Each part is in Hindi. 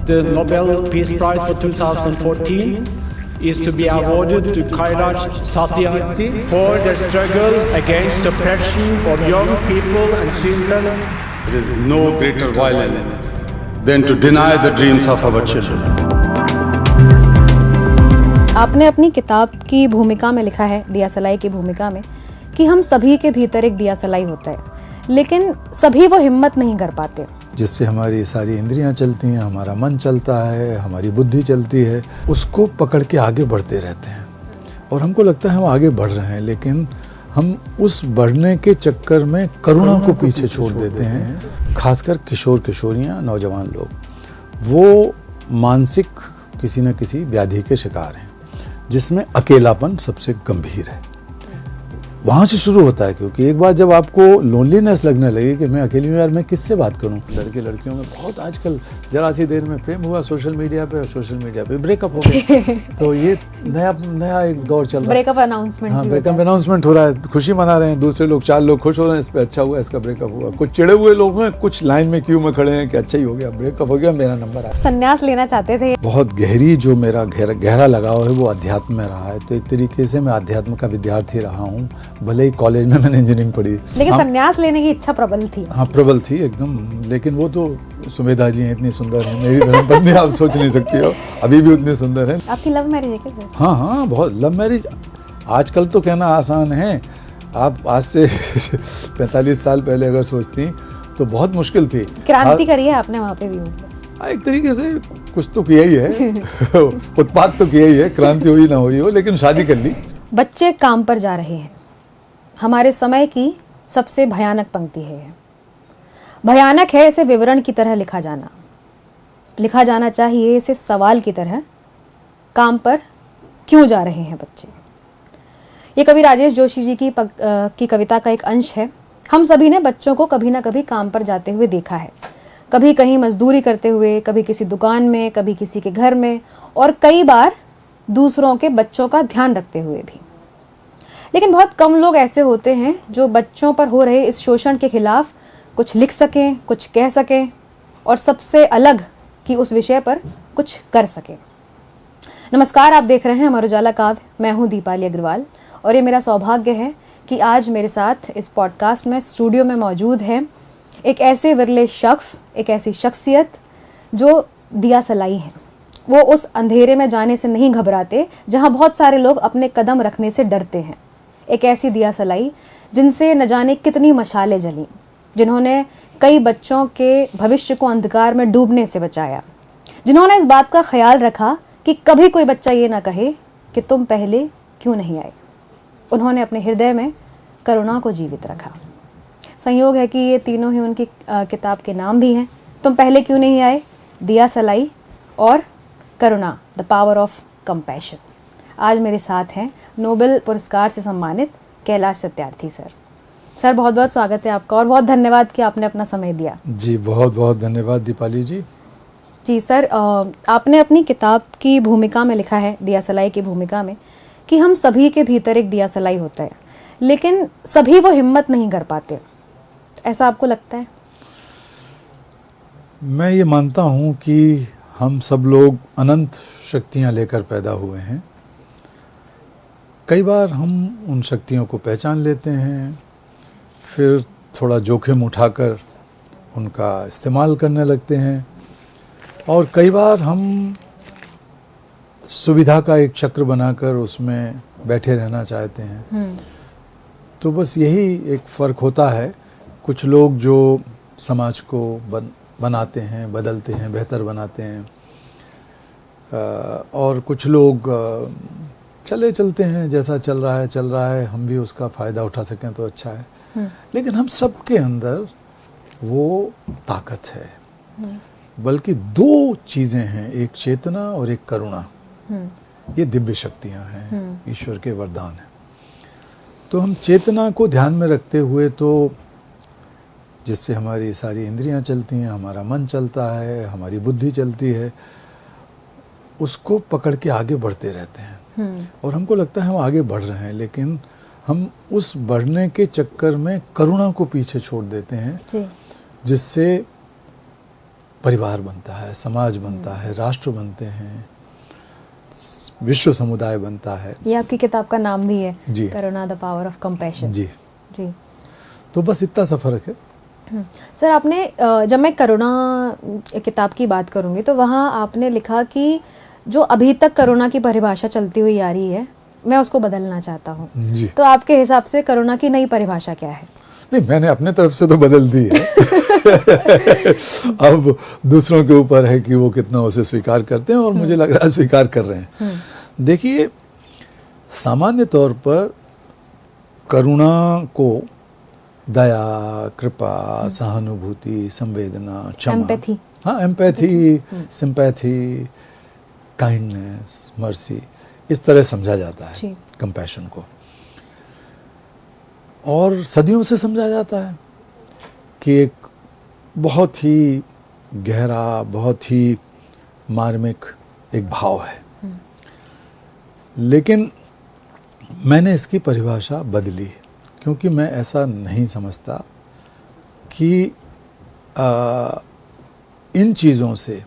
The Nobel Peace Prize for 2014 is to be awarded to Kailash Satyarthi for their struggle against suppression of young people and children. There is no greater violence than to deny the dreams of our children. आपने अपनी किताब की भूमिका में लिखा है, दिया सलाई की भूमिका में, कि हम सभी के भीतर एक दिया सलाई होता है, लेकिन सभी वो हिम्मत नहीं कर पाते। जिससे हमारी सारी इंद्रियां चलती हैं, हमारा मन चलता है, हमारी बुद्धि चलती है, उसको पकड़ के आगे बढ़ते रहते हैं। और हमको लगता है हम आगे बढ़ रहे हैं, लेकिन हम उस बढ़ने के चक्कर में करुणा को पीछे छोड़ देते हैं। खासकर किशोर किशोरियां, नौजवान लोग, वो मानसिक किसी न किसी व्याधि के शिकार हैं, जिसमें अकेलापन सबसे गंभीर है। वहाँ से शुरू होता है, क्योंकि एक बार जब आपको लोनलीनेस लगने लगे कि मैं अकेली हूँ यार, मैं किससे बात करूँ। लड़के लड़कियों में बहुत आजकल जरा सी देर में प्रेम हुआ सोशल मीडिया पे, और सोशल मीडिया पे ब्रेकअप हो गया। तो ये नया एक दौर चल रहा है। Breakup announcement. हाँ, ब्रेकअप अनाउंसमेंट हो रहा है, खुशी मना रहे हैं दूसरे लोग, 4 लोग खुश हो रहे हैं, इस पर अच्छा हुआ, इसका ब्रेकअप हुआ। कुछ चिड़े हुए लोग हैं, कुछ लाइन में क्यू में खड़े हैं कि अच्छा ही हो गया, ब्रेकअप हो गया, मेरा नंबर आया। संन्यास लेना चाहते थे। बहुत गहरी जो मेरा गहरा लगाव है वो अध्यात्म में रहा है। तो एक तरीके से मैं अध्यात्म का विद्यार्थी रहा हूँ, भले ही कॉलेज में मैंने इंजीनियरिंग पढ़ी, लेकिन संन्यास लेने की इच्छा प्रबल थी। हाँ, प्रबल थी एकदम। लेकिन वो तो सुमेधा जी हैं, इतनी सुंदर है, मेरी धर्मपत्नी आप सोच नहीं सकती हो, अभी भी उतनी सुंदर है। आपकी लव मैरिज है क्या? हाँ, बहुत। लव मैरिज आजकल तो कहना आसान है, आप आज से 45 साल पहले अगर सोचती तो बहुत मुश्किल थी। क्रांति करी है आपने वहाँ पे भी। एक तरीके से कुछ तो किया ही है। उत्पाद तो किया ही है, क्रांति हुई ना हुई हो, लेकिन शादी कर ली। बच्चे काम पर जा रहे हैं, हमारे समय की सबसे भयानक पंक्ति है। भयानक है इसे विवरण की तरह लिखा जाना चाहिए इसे सवाल की तरह। काम पर क्यों जा रहे हैं बच्चे? ये कवि राजेश जोशी जी की कविता का एक अंश है। हम सभी ने बच्चों को कभी ना कभी काम पर जाते हुए देखा है, कभी कहीं मजदूरी करते हुए, कभी किसी दुकान में, कभी किसी के घर में, और कई बार दूसरों के बच्चों का ध्यान रखते हुए भी। लेकिन बहुत कम लोग ऐसे होते हैं जो बच्चों पर हो रहे इस शोषण के खिलाफ कुछ लिख सकें, कुछ कह सकें, और सबसे अलग कि उस विषय पर कुछ कर सकें। नमस्कार, आप देख रहे हैं अमर उजाला काव्य। मैं हूं दीपाली अग्रवाल, और ये मेरा सौभाग्य है कि आज मेरे साथ इस पॉडकास्ट में स्टूडियो में मौजूद है एक ऐसे विरले शख्स, एक ऐसी शख्सियत जो दिया सलाई है। वो उस अंधेरे में जाने से नहीं घबराते जहां बहुत सारे लोग अपने कदम रखने से डरते हैं। एक ऐसी दिया सलाई जिनसे न जाने कितनी मशालें जली, जिन्होंने कई बच्चों के भविष्य को अंधकार में डूबने से बचाया, जिन्होंने इस बात का ख्याल रखा कि कभी कोई बच्चा ये ना कहे कि तुम पहले क्यों नहीं आए। उन्होंने अपने हृदय में करुणा को जीवित रखा। संयोग है कि ये तीनों ही उनकी किताब के नाम भी हैं। तुम पहले क्यों नहीं आए, दिया सलाई और करुणा, द पावर ऑफ कंपैशन। आज मेरे साथ हैं नोबेल पुरस्कार से सम्मानित कैलाश सत्यार्थी सर। बहुत बहुत स्वागत है आपका, और बहुत धन्यवाद कि आपने अपना समय दिया। जी, बहुत बहुत धन्यवाद दीपाली जी। जी सर, आपने अपनी किताब की भूमिका में लिखा है, दिया सलाई की भूमिका में, कि हम सभी के भीतर एक दिया सलाई होता है, लेकिन सभी वो हिम्मत नहीं कर पाते। ऐसा आपको लगता है? मैं ये मानता हूँ कि हम सब लोग अनंत शक्तियाँ लेकर पैदा हुए हैं। कई बार हम उन शक्तियों को पहचान लेते हैं, फिर थोड़ा जोखिम उठाकर उनका इस्तेमाल करने लगते हैं, और कई बार हम सुविधा का एक चक्र बनाकर उसमें बैठे रहना चाहते हैं। तो बस यही एक फ़र्क होता है। कुछ लोग जो समाज को बनाते हैं, बदलते हैं, बेहतर बनाते हैं, और कुछ लोग चलते हैं, जैसा चल रहा है, हम भी उसका फ़ायदा उठा सकें तो अच्छा है। लेकिन हम सब के अंदर वो ताकत है। बल्कि 2 चीज़ें हैं, एक चेतना और एक करुणा। ये दिव्य शक्तियाँ हैं, ईश्वर के वरदान हैं। तो हम चेतना को ध्यान में रखते हुए, तो जिससे हमारी सारी इंद्रियां चलती हैं, हमारा मन चलता है, हमारी बुद्धि चलती है, उसको पकड़ के आगे बढ़ते रहते हैं। और हमको लगता है हम आगे बढ़ रहे हैं, लेकिन हम उस बढ़ने के चक्कर में करुणा को पीछे छोड़ देते हैं, जिससे परिवार बनता है, समाज बनता है, राष्ट्र बनते हैं, विश्व समुदाय बनता है। ये आपकी किताब का नाम भी है, जी। करुणा द पावर ऑफ कंपैशन। जी, जी। तो बस इतना सा फर्क है। सर, आपने जब मैं करुणा किताब की बात करूंगी तो वहाँ आपने लिखा कि जो अभी तक करुणा की परिभाषा चलती हुई आ रही है, मैं उसको बदलना चाहता हूँ। जी। तो आपके हिसाब से करुणा की नई परिभाषा क्या है? नहीं, मैंने अपने तरफ से तो बदल दी है। अब दूसरों के ऊपर है कि वो कितना उसे स्वीकार करते हैं, और मुझे लग रहा है स्वीकार कर रहे हैं। देखिए, सामान्य तौर पर करुणा को दया, कृपा, सहानुभूति, संवेदना, क्षमा, एम्पैथी। हाँ, एम्पैथी, सिंपैथी, काइंडनेस, मर्सी, इस तरह समझा जाता है जी। कंपैशन को। और सदियों से समझा जाता है कि एक बहुत ही गहरा, बहुत ही मार्मिक एक भाव है। लेकिन मैंने इसकी परिभाषा बदली, क्योंकि मैं ऐसा नहीं समझता कि इन चीज़ों से,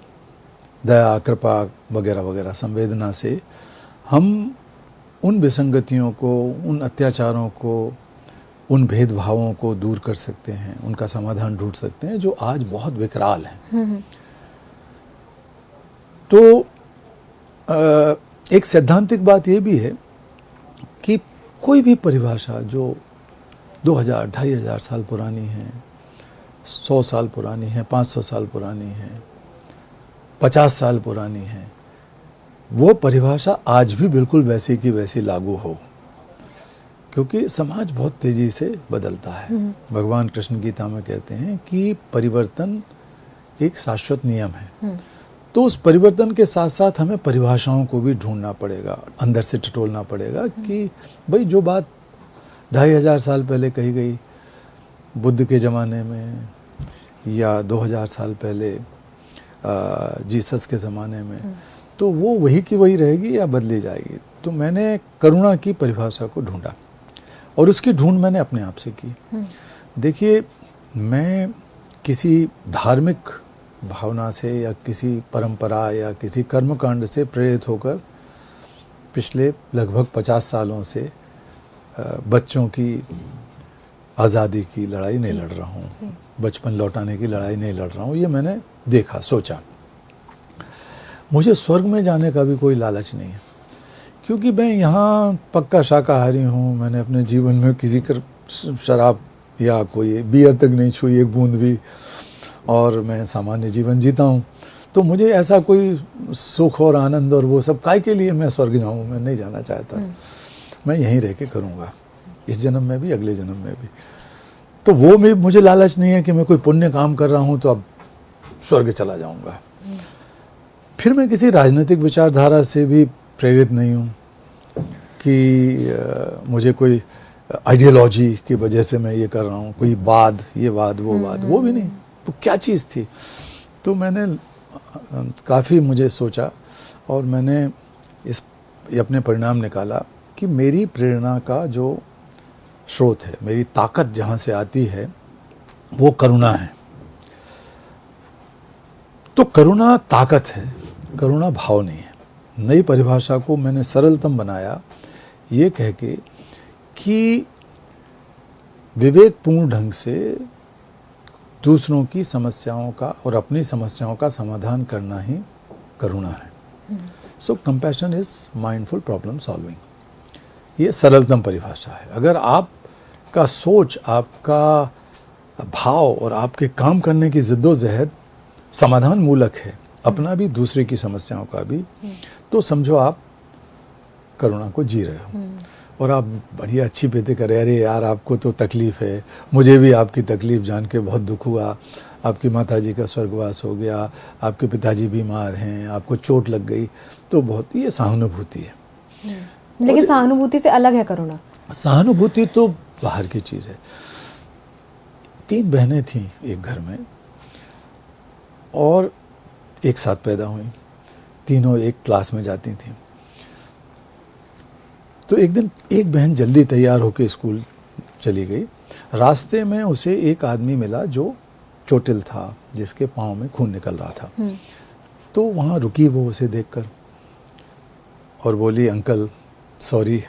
दया, कृपा वगैरह वगैरह, संवेदना से हम उन विसंगतियों को, उन अत्याचारों को, उन भेदभावों को दूर कर सकते हैं, उनका समाधान ढूंढ सकते हैं जो आज बहुत विकराल हैं। तो एक सैद्धांतिक बात ये भी है कि कोई भी परिभाषा जो 2000, 2500 साल पुरानी है, 100 साल पुरानी है, 500 साल पुरानी है, 50 साल पुरानी है, वो परिभाषा आज भी बिल्कुल वैसी की वैसी लागू हो, क्योंकि समाज बहुत तेजी से बदलता है। भगवान कृष्ण गीता में कहते हैं कि परिवर्तन एक शाश्वत नियम है। तो उस परिवर्तन के साथ साथ हमें परिभाषाओं को भी ढूंढना पड़ेगा, अंदर से टटोलना पड़ेगा कि भाई जो बात 2500 साल पहले कही गई बुद्ध के ज़माने में, या 2000 साल पहले जीसस के ज़माने में, तो वो वही की वही रहेगी या बदली जाएगी। तो मैंने करुणा की परिभाषा को ढूंढा, और उसकी ढूंढ मैंने अपने आप से की। देखिए, मैं किसी धार्मिक भावना से या किसी परंपरा या किसी कर्मकांड से प्रेरित होकर पिछले लगभग 50 सालों से बच्चों की आज़ादी की लड़ाई नहीं लड़ रहा हूँ, बचपन लौटाने की लड़ाई नहीं लड़ रहा हूँ। ये मैंने देखा, सोचा। मुझे स्वर्ग में जाने का भी कोई लालच नहीं है, क्योंकि मैं यहाँ पक्का शाकाहारी हूँ। मैंने अपने जीवन में किसी शराब या कोई बियर तक नहीं छुई, एक बूंद भी, और मैं सामान्य जीवन जीता हूँ। तो मुझे ऐसा कोई सुख और आनंद और वो सब काय के लिए मैं स्वर्ग जाऊँ, मैं नहीं जाना चाहता। मैं यहीं रह के करूँगा, इस जन्म में भी, अगले जन्म में भी। तो वो में मुझे लालच नहीं है कि मैं कोई पुण्य काम कर रहा हूँ तो अब स्वर्ग चला जाऊँगा। फिर मैं किसी राजनीतिक विचारधारा से भी प्रेरित नहीं हूँ कि मुझे कोई आइडियोलॉजी की वजह से मैं ये कर रहा हूँ, कोई वाद, ये वाद, वो वाद, वो भी नहीं। तो क्या चीज़ थी? तो मैंने काफ़ी मुझे सोचा, और मैंने ये अपने परिणाम निकाला कि मेरी प्रेरणा का जो स्रोत है, मेरी ताकत जहाँ से आती है, वो करुणा है। तो करुणा ताकत है, करुणा भाव नहीं है। नई परिभाषा को मैंने सरलतम बनाया ये कह के कि विवेकपूर्ण ढंग से दूसरों की समस्याओं का और अपनी समस्याओं का समाधान करना ही करुणा है। So compassion is mindful problem solving. ये सरलतम परिभाषा है। अगर आपका सोच, आपका भाव और आपके काम करने की जिद्दोजहद समाधान मूलक है, अपना भी दूसरे की समस्याओं का भी, तो समझो आप करुणा को जी रहे हो। और आप बढ़िया अच्छी बातें करें, अरे यार आपको तो तकलीफ़ है, मुझे भी आपकी तकलीफ़ जान के बहुत दुख हुआ, आपकी माताजी का स्वर्गवास हो गया, आपके पिताजी बीमार हैं, आपको चोट लग गई, तो बहुत, ये सहानुभूति है। लेकिन सहानुभूति से अलग है करुणा। सहानुभूति तो बाहर की चीज़ है। 3 बहनें थीं एक घर में, और एक साथ पैदा हुई, तीनों एक क्लास में जाती थीं। तो एक दिन एक बहन जल्दी तैयार होकर स्कूल चली गई। रास्ते में उसे एक आदमी मिला जो चोटिल था, जिसके पाँव में खून निकल रहा था। तो वहाँ रुकी वो उसे देखकर और बोली, अंकल सॉरी,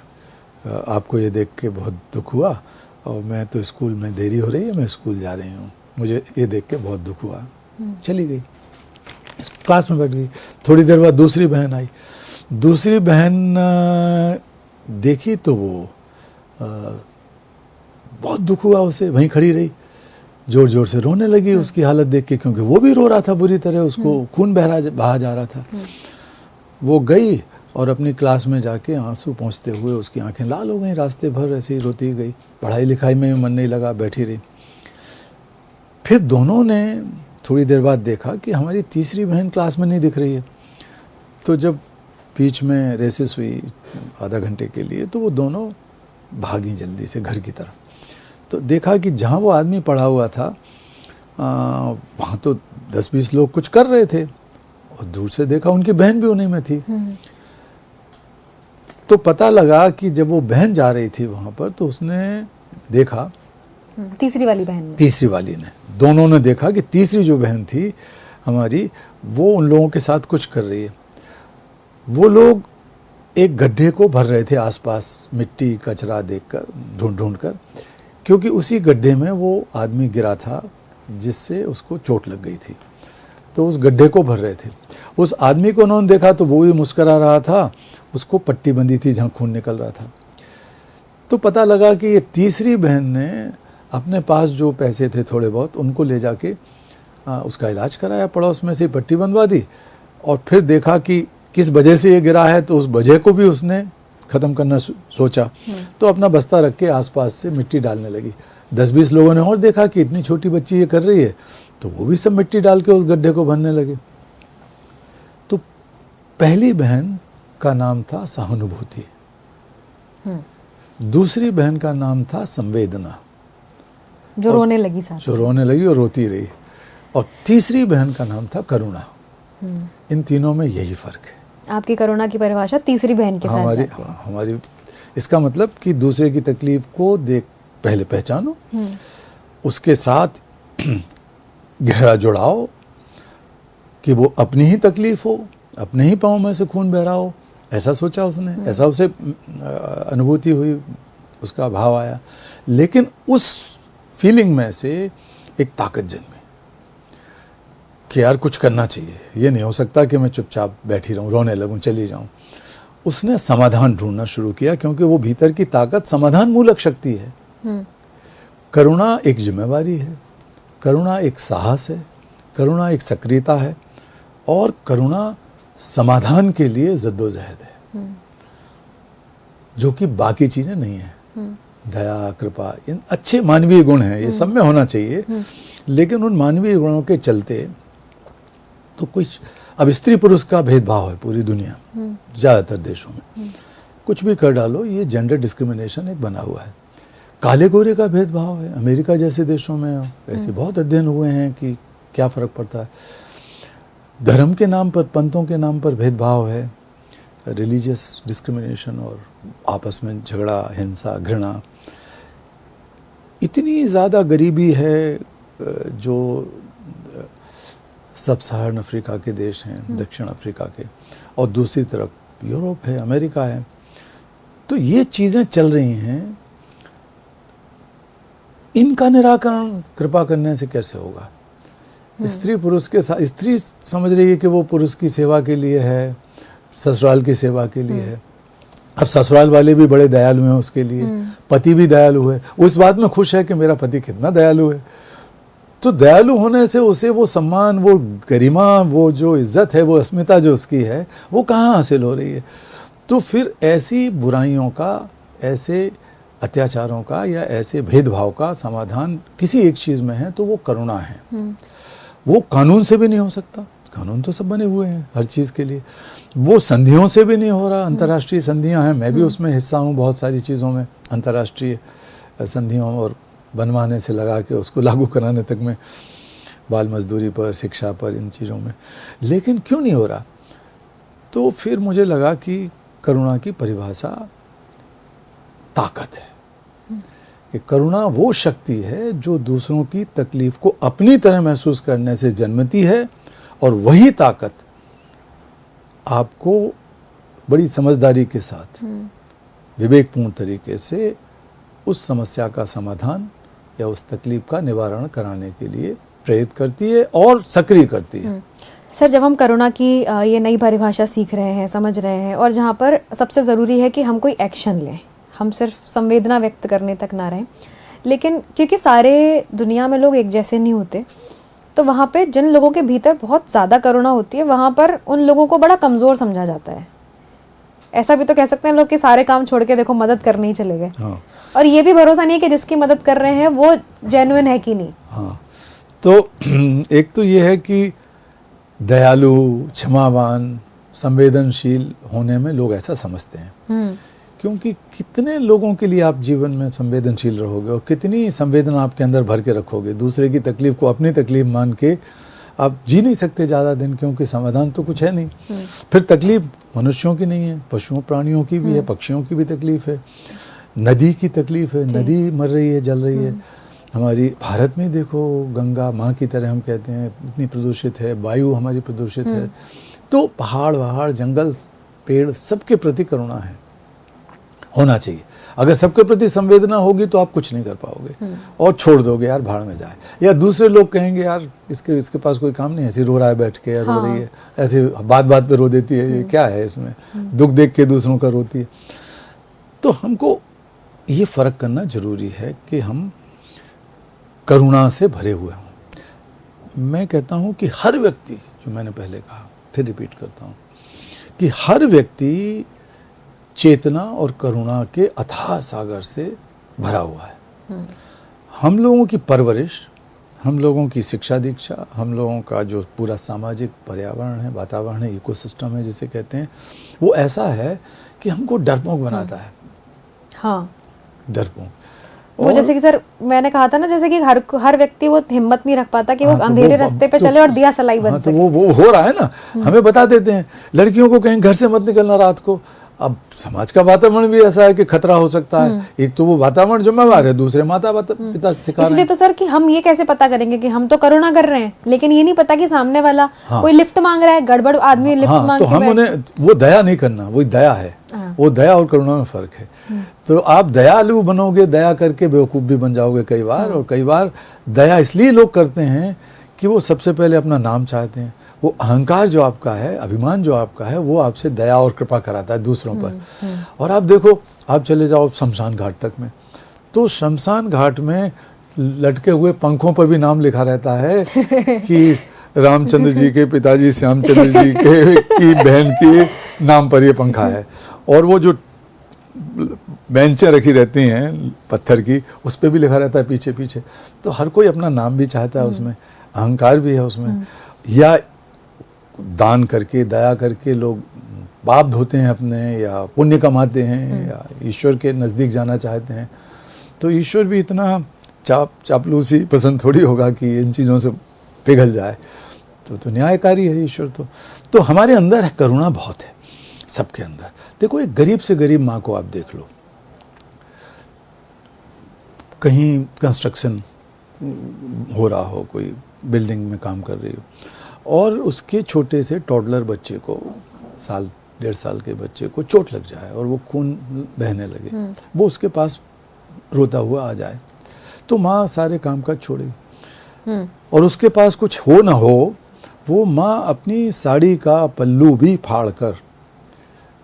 आपको ये देख के बहुत दुख हुआ और मैं तो स्कूल में देरी हो रही है, मैं स्कूल जा रही हूँ, मुझे ये देख के बहुत दुख हुआ। चली गई, क्लास में बैठ गई। थोड़ी देर बाद दूसरी बहन आई। दूसरी बहन देखी तो वो बहुत दुख हुआ उसे, वहीं खड़ी रही, जोर जोर से रोने लगी उसकी हालत देख के, क्योंकि वो भी रो रहा था बुरी तरह, उसको खून बहा जा रहा था। वो गई और अपनी क्लास में जाके आंसू पोंछते हुए, उसकी आंखें लाल हो गई, रास्ते भर ऐसे ही रोती गई। पढ़ाई लिखाई में मन नहीं लगा, बैठी रही। फिर दोनों ने थोड़ी देर बाद देखा कि हमारी तीसरी बहन क्लास में नहीं दिख रही है। तो जब बीच में रेसिस हुई आधा घंटे के लिए, तो वो दोनों भागी जल्दी से घर की तरफ। तो देखा कि जहाँ वो आदमी पड़ा हुआ था वहाँ तो 10-20 लोग कुछ कर रहे थे, और दूर से देखा उनकी बहन भी उन्हीं में थी। तो पता लगा कि जब वो बहन जा रही थी वहाँ पर, तो उसने देखा, तीसरी वाली बहन ने, तीसरी वाली ने, दोनों ने देखा कि तीसरी जो बहन थी हमारी, वो उन लोगों के साथ कुछ कर रही है। वो लोग एक गड्ढे को भर रहे थे आसपास, मिट्टी कचरा देखकर, ढूंढ कर, क्योंकि उसी गड्ढे में वो आदमी गिरा था जिससे उसको चोट लग गई थी। तो उस गड्ढे को भर रहे थे। उस आदमी को उन्होंने देखा तो वो भी मुस्करा रहा था, उसको पट्टी बंधी थी जहाँ खून निकल रहा था। तो पता लगा कि ये तीसरी बहन ने अपने पास जो पैसे थे थोड़े बहुत, उनको ले जाके उसका इलाज कराया, पड़ोस में से पट्टी बंधवा दी, और फिर देखा कि किस वजह से ये गिरा है, तो उस वजह को भी उसने ख़त्म करना सोचा। तो अपना बस्ता रख के आसपास से मिट्टी डालने लगी। 10-20 लोगों ने और देखा कि इतनी छोटी बच्ची ये कर रही है, तो वो भी सब मिट्टी डाल के उस गड्ढे को भरने लगे। तो पहली बहन का नाम था सहानुभूति, दूसरी बहन का नाम था संवेदना, जो रोने लगी साथ, जो रोने लगी और रोती रही, और तीसरी बहन का नाम था करुणा। इन तीनों में यही फर्क है। आपकी करुणा की परिभाषा तीसरी बहन के साथ जाती है। हमारी इसका मतलब कि दूसरे की तकलीफ को पहले पहचानो, उसके साथ गहरा जुड़ाव, कि वो अपनी ही तकलीफ हो, अपने ही पाँव में से खून बह रहा हो, ऐसा सोचा उसने, ऐसा उसे अनुभूति हुई, उसका भाव आया। लेकिन उस फीलिंग में से एक ताकत जन्मी कि यार कुछ करना चाहिए, ये नहीं हो सकता कि मैं चुपचाप बैठी रहूं, रोने लगूं, चली जाऊं। उसने समाधान ढूंढना शुरू किया, क्योंकि वो भीतर की ताकत समाधान मूलक शक्ति है। करुणा एक जिम्मेवारी है, करुणा एक साहस है, करुणा एक सक्रियता है, और करुणा समाधान के लिए जद्दोजहद है, जो कि बाकी चीजें नहीं है। दया, कृपा, इन अच्छे मानवीय गुण हैं, ये सब में होना चाहिए। लेकिन उन मानवीय गुणों के चलते तो कुछ, अब स्त्री पुरुष का भेदभाव है पूरी दुनिया, ज़्यादातर देशों में कुछ भी कर डालो, ये जेंडर डिस्क्रिमिनेशन एक बना हुआ है। काले गोरे का भेदभाव है, अमेरिका जैसे देशों में ऐसे बहुत अध्ययन हुए हैं कि क्या फ़र्क पड़ता है। धर्म के नाम पर, पंथों के नाम पर भेदभाव है, रिलीजियस डिस्क्रिमिनेशन, और आपस में झगड़ा, हिंसा, घृणा। इतनी ज़्यादा गरीबी है जो सब सहारन अफ्रीका के देश हैं, दक्षिण अफ्रीका के, और दूसरी तरफ यूरोप है, अमेरिका है। तो ये चीज़ें चल रही हैं, इनका निराकरण कृपा करने से कैसे होगा? स्त्री पुरुष के साथ, स्त्री समझ रही है कि वो पुरुष की सेवा के लिए है, ससुराल की सेवा के लिए है। अब ससुराल वाले भी बड़े दयालु हैं उसके लिए, पति भी दयालु है, वो इस बात में खुश है कि मेरा पति कितना दयालु है। तो दयालु होने से उसे वो सम्मान, वो गरिमा, वो जो इज्जत है, वो अस्मिता जो उसकी है, वो कहाँ हासिल हो रही है? तो फिर ऐसी बुराइयों का, ऐसे अत्याचारों का, या ऐसे भेदभाव का समाधान किसी एक चीज़ में है, तो वो करुणा है। वो कानून से भी नहीं हो सकता, कानून तो सब बने हुए हैं हर चीज़ के लिए। वो संधियों से भी नहीं हो रहा, अंतर्राष्ट्रीय संधियां हैं, मैं भी उसमें हिस्सा हूँ बहुत सारी चीज़ों में, अंतर्राष्ट्रीय संधियों और बनवाने से लगा के उसको लागू कराने तक में, बाल मजदूरी पर, शिक्षा पर, इन चीज़ों में। लेकिन क्यों नहीं हो रहा? तो फिर मुझे लगा कि करुणा की परिभाषा ताकत है, कि करुणा वो शक्ति है जो दूसरों की तकलीफ को अपनी तरह महसूस करने से जन्मती है, और वही ताकत आपको बड़ी समझदारी के साथ विवेकपूर्ण तरीके से उस समस्या का समाधान या उस तकलीफ का निवारण कराने के लिए प्रेरित करती है और सक्रिय करती है। सर, जब हम करुणा की ये नई परिभाषा सीख रहे हैं, समझ रहे हैं, और जहाँ पर सबसे ज़रूरी है कि हम कोई एक्शन लें, हम सिर्फ संवेदना व्यक्त करने तक ना रहें, लेकिन क्योंकि सारे दुनिया में लोग एक जैसे नहीं होते, तो वहाँ पे जिन लोगों के भीतर बहुत ज़्यादा करुणा होती है, वहाँ पर उन लोगों को बड़ा कमज़ोर समझा जाता है। ऐसा भी तो कह सकते हैं लोग कि सारे काम छोड़ के देखो मदद करने ही चले गए। हाँ। और ये भी भरोसा नहीं है कि जिसकी मदद कर रहे हैं वो जेन्युइन है कि नहीं। हाँ, तो एक तो ये है कि दयालु, क्षमावान, संवेदनशील होने में लोग ऐसा समझते हैं, क्योंकि कितने लोगों के लिए आप जीवन में संवेदनशील रहोगे और कितनी संवेदना आपके अंदर भर के रखोगे। दूसरे की तकलीफ को अपनी तकलीफ मान के आप जी नहीं सकते ज़्यादा दिन, क्योंकि समाधान तो कुछ है नहीं। फिर तकलीफ मनुष्यों की नहीं है, पशुओं प्राणियों की भी है, पक्षियों की भी तकलीफ है, नदी की तकलीफ है, नदी मर रही है, जल रही है। हमारी भारत में देखो, गंगा माँ की तरह हम कहते हैं, इतनी प्रदूषित है, वायु हमारी प्रदूषित है। तो पहाड़ वहाड़, जंगल, पेड़, सबके प्रति करुणा है, होना चाहिए। अगर सबके प्रति संवेदना होगी तो आप कुछ नहीं कर पाओगे और छोड़ दोगे, यार भाड़ में जाए, या दूसरे लोग कहेंगे यार इसके पास कोई काम नहीं है, ऐसे रो रहा है बैठ के, या रो रही है, ऐसे बात बात पे रो देती है, ये क्या है इसमें, दुख देख के दूसरों का रोती है। तो हमको ये फर्क करना जरूरी है कि हम करुणा से भरे हुए हों। मैं कहता हूँ कि हर व्यक्ति, जो मैंने पहले कहा, फिर रिपीट करता हूँ, कि हर व्यक्ति चेतना और करुणा के अथाह सागर से भरा हुआ है। हम लोगों की परवरिश, हम लोगों की शिक्षा दीक्षा, हम लोगों का जो पूरा सामाजिक पर्यावरण है, वातावरण है, इकोसिस्टम है जिसे कहते हैं, वो ऐसा है कि हमको डरपोक बनाता है। हाँ, डरपोक। वो जैसे कि सर मैंने कहा था ना, जैसे कि हर व्यक्ति वो हिम्मत नहीं रख पाता कि वो अंधेरे रास्ते पे चले और दिया सलाई बन सके। तो वो हो रहा है ना, हमें बता देते हैं लड़कियों को कहीं घर से मत निकलना रात को। अब समाज का वातावरण भी ऐसा है कि खतरा हो सकता है। एक तो वो वातावरण जिम्मेवार है, दूसरे माता पिता सिखा रहे हैं। इसलिए तो सर कि हम ये कैसे पता करेंगे कि हम तो करुणा कर रहे हैं, लेकिन ये नहीं पता कि सामने वाला कोई लिफ्ट मांग रहा है, गड़बड़ आदमी लिफ्ट मांग तो हम उन्हें वो दया नहीं करना, वो दया है। वो दया और करुणा में फर्क है। तो आप दयालु बनोगे, दया करके बेवकूफ भी बन जाओगे कई बार। और कई बार दया इसलिए लोग करते हैं कि वो सबसे पहले अपना नाम चाहते हैं। वो अहंकार जो आपका है, अभिमान जो आपका है, वो आपसे दया और कृपा कराता है दूसरों पर। और आप देखो, आप चले जाओ शमशान घाट तक में, तो शमशान घाट में लटके हुए पंखों पर भी नाम लिखा रहता है कि रामचंद्र जी के पिताजी श्यामचंद्र जी की बहन के नाम पर ये पंखा है। और वो जो बेंचें रखी रहती हैं पत्थर की, उस पर भी लिखा रहता है पीछे पीछे। तो हर कोई अपना नाम भी चाहता है, उसमें अहंकार भी है उसमें। या दान करके, दया करके लोग पाप धोते हैं अपने, या पुण्य कमाते हैं, या ईश्वर के नज़दीक जाना चाहते हैं। तो ईश्वर भी इतना चापलूसी पसंद थोड़ी होगा कि इन चीज़ों से पिघल जाए। तो न्यायकारी है ईश्वर। तो हमारे अंदर है, करुणा बहुत है सबके अंदर। देखो, एक गरीब से गरीब माँ को आप देख लो, कहीं कंस्ट्रक्शन हो रहा हो, कोई बिल्डिंग में काम कर रही हो, और उसके छोटे से टॉडलर बच्चे को, 1.5 साल के बच्चे को चोट लग जाए और वो खून बहने लगे, वो उसके पास रोता हुआ आ जाए, तो माँ सारे काम काज छोड़ेगी। और उसके पास कुछ हो ना हो, वो माँ अपनी साड़ी का पल्लू भी फाड़ कर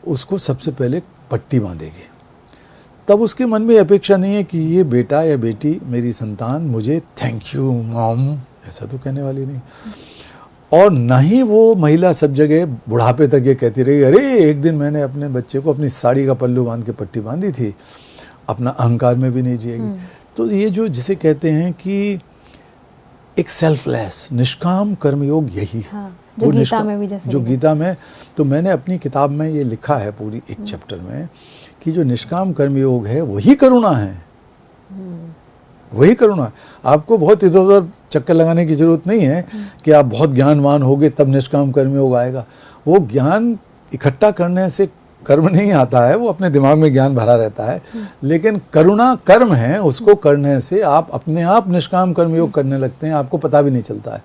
उसको सबसे पहले पट्टी बांधेगी। तब उसके मन में अपेक्षा नहीं है कि ये बेटा या बेटी, मेरी संतान, मुझे थैंक यू मॉम, ऐसा तो कहने वाली नहीं। और ना ही वो महिला सब जगह बुढ़ापे तक ये कहती रही, अरे एक दिन मैंने अपने बच्चे को अपनी साड़ी का पल्लू बांध के पट्टी बांधी थी। अपना अहंकार में भी नहीं जिएगी। तो ये जो जिसे कहते हैं कि एक सेल्फलेस निष्काम कर्मयोग, यही हाँ, जो गीता में भी जैसे जो गीता में, तो मैंने अपनी किताब में ये लिखा है पूरी एक चैप्टर में कि जो निष्काम कर्मयोग है वही करुणा है। वही करुणा। आपको बहुत इधर उधर चक्कर लगाने की जरूरत नहीं है कि आप बहुत ज्ञानवान होगे तब निष्काम कर्मयोग आएगा। वो ज्ञान इकट्ठा करने से कर्म नहीं आता है, वो अपने दिमाग में ज्ञान भरा रहता है, लेकिन करुणा कर्म है, उसको करने से आप अपने आप निष्काम कर्मयोग करने लगते हैं, आपको पता भी नहीं चलता है।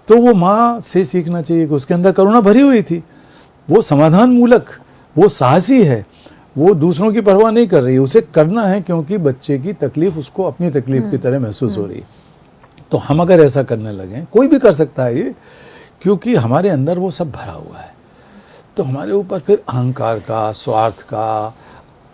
तो वो माँ से सीखना चाहिए कि उसके अंदर करुणा भरी हुई थी, वो समाधान मूलक, वो साहसी है, वो दूसरों की परवाह नहीं कर रही है, उसे करना है क्योंकि बच्चे की तकलीफ उसको अपनी तकलीफ की तरह महसूस हो रही है। तो हम अगर ऐसा करने लगे, कोई भी कर सकता है ये, क्योंकि हमारे अंदर वो सब भरा हुआ है, तो हमारे ऊपर फिर अहंकार का, स्वार्थ का,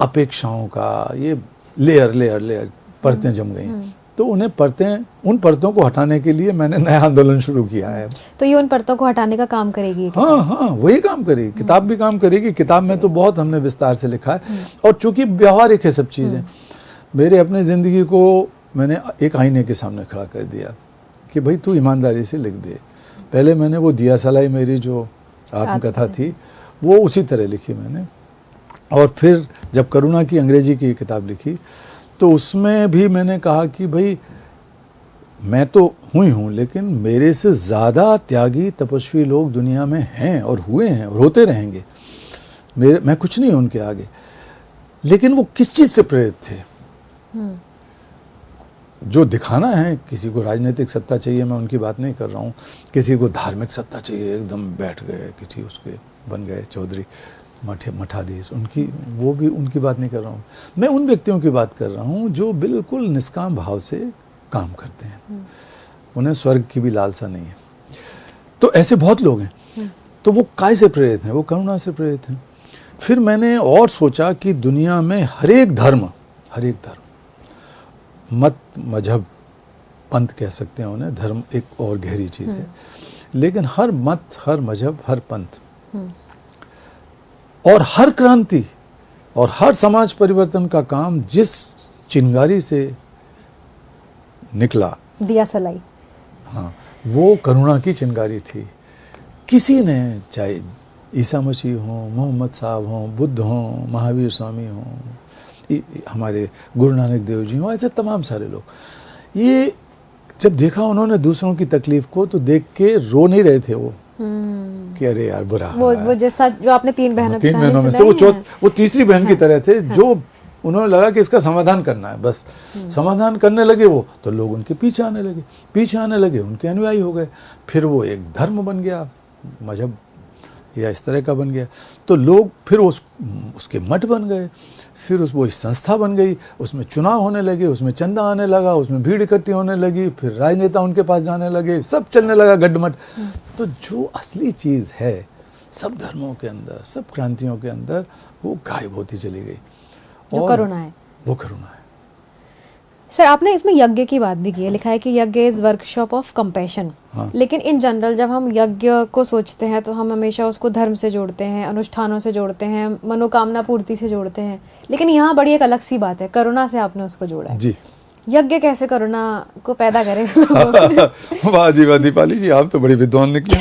अपेक्षाओं का ये लेयर लेयर लेयर परतें जम गई। तो उन परतों को हटाने के लिए मैंने नया आंदोलन शुरू किया है। तो ये उन परतों को हटाने का काम करेगी? हाँ, वही काम करेगी, किताब भी काम करेगी। किताब में तो बहुत हमने विस्तार से लिखा है, और चूंकि व्यवहारिक है सब चीज़ें, मेरे अपने ज़िंदगी को मैंने एक आईने के सामने खड़ा कर दिया कि भाई तू ईमानदारी से लिख दे। पहले मैंने वो दिया सलाई मेरी जो आत्मकथा थी वो उसी तरह लिखी मैंने, और फिर जब करुणा की अंग्रेजी की किताब लिखी तो उसमें भी मैंने कहा कि भाई मैं तो हूँ लेकिन मेरे से ज़्यादा त्यागी तपस्वी लोग दुनिया में हैं और हुए हैं और होते रहेंगे। मैं कुछ नहीं हूँ उनके आगे। लेकिन वो किस चीज़ से प्रेरित थे? जो दिखाना है, किसी को राजनीतिक सत्ता चाहिए, मैं उनकी बात नहीं कर रहा हूँ, किसी को धार्मिक सत्ता चाहिए, एकदम बैठ गए, किसी उसके बन गए चौधरी मठाधीश, उनकी बात नहीं कर रहा हूँ। मैं उन व्यक्तियों की बात कर रहा हूँ जो बिल्कुल निष्काम भाव से काम करते हैं, उन्हें स्वर्ग की भी लालसा नहीं है। तो ऐसे बहुत लोग हैं। तो वो काय से प्रेरित हैं? वो करुणा से प्रेरित हैं। फिर मैंने और सोचा कि दुनिया में हर एक धर्म, मत, मजहब, पंथ कह सकते हैं उन्हें, धर्म एक और गहरी चीज़ है, लेकिन हर मत, हर मजहब, हर पंथ और हर क्रांति और हर समाज परिवर्तन का काम जिस चिंगारी से निकला, दिया सलाई, हाँ, वो करुणा की चिंगारी थी। किसी ने, चाहे ईसा मसीह हों, मोहम्मद साहब हों, बुद्ध हों, महावीर स्वामी हों, हमारे गुरु नानक देव जी हों, ऐसे तमाम सारे लोग, ये जब देखा उन्होंने दूसरों की तकलीफ को, तो देख के रो नहीं रहे थे वो कि अरे यार बुरा वो जैसा जो आपने तीन बहनों में से वो तीसरी बहन की तरह थे, जो उन्होंने लगा कि इसका समाधान करना है, बस समाधान करने लगे वो, तो लोग उनके पीछे आने लगे, उनके अनुयायी हो गए। फिर वो एक धर्म बन गया, मजहब या इस तरह का बन गया, तो लोग फिर उसके मठ बन गए, फिर वो संस्था बन गई, उसमें चुनाव होने लगे, उसमें चंदा आने लगा, उसमें भीड़ इकट्ठी होने लगी, फिर राजनेता उनके पास जाने लगे, सब चलने लगा गड्ढमट। तो जो असली चीज़ है सब धर्मों के अंदर, सब क्रांतियों के अंदर, वो गायब होती चली गई। जो करुणा है, वो करुणा है। सर आपने इसमें यज्ञ की बात भी की है, लिखा है कि यज्ञ इज वर्कशॉप ऑफ कंपैशन। लेकिन इन जनरल जब हम यज्ञ को सोचते हैं तो हम हमेशा उसको धर्म से जोड़ते हैं, अनुष्ठानों से जोड़ते हैं, मनोकामना पूर्ति से जोड़ते हैं, लेकिन यहाँ बड़ी एक अलग सी बात है, करुणा से आपने उसको जोड़ा है। जी, यज्ञ कैसे करुणा को पैदा करेगा? वाह जी वाह, दीपाली जी आप तो बड़ी विद्वान निकली,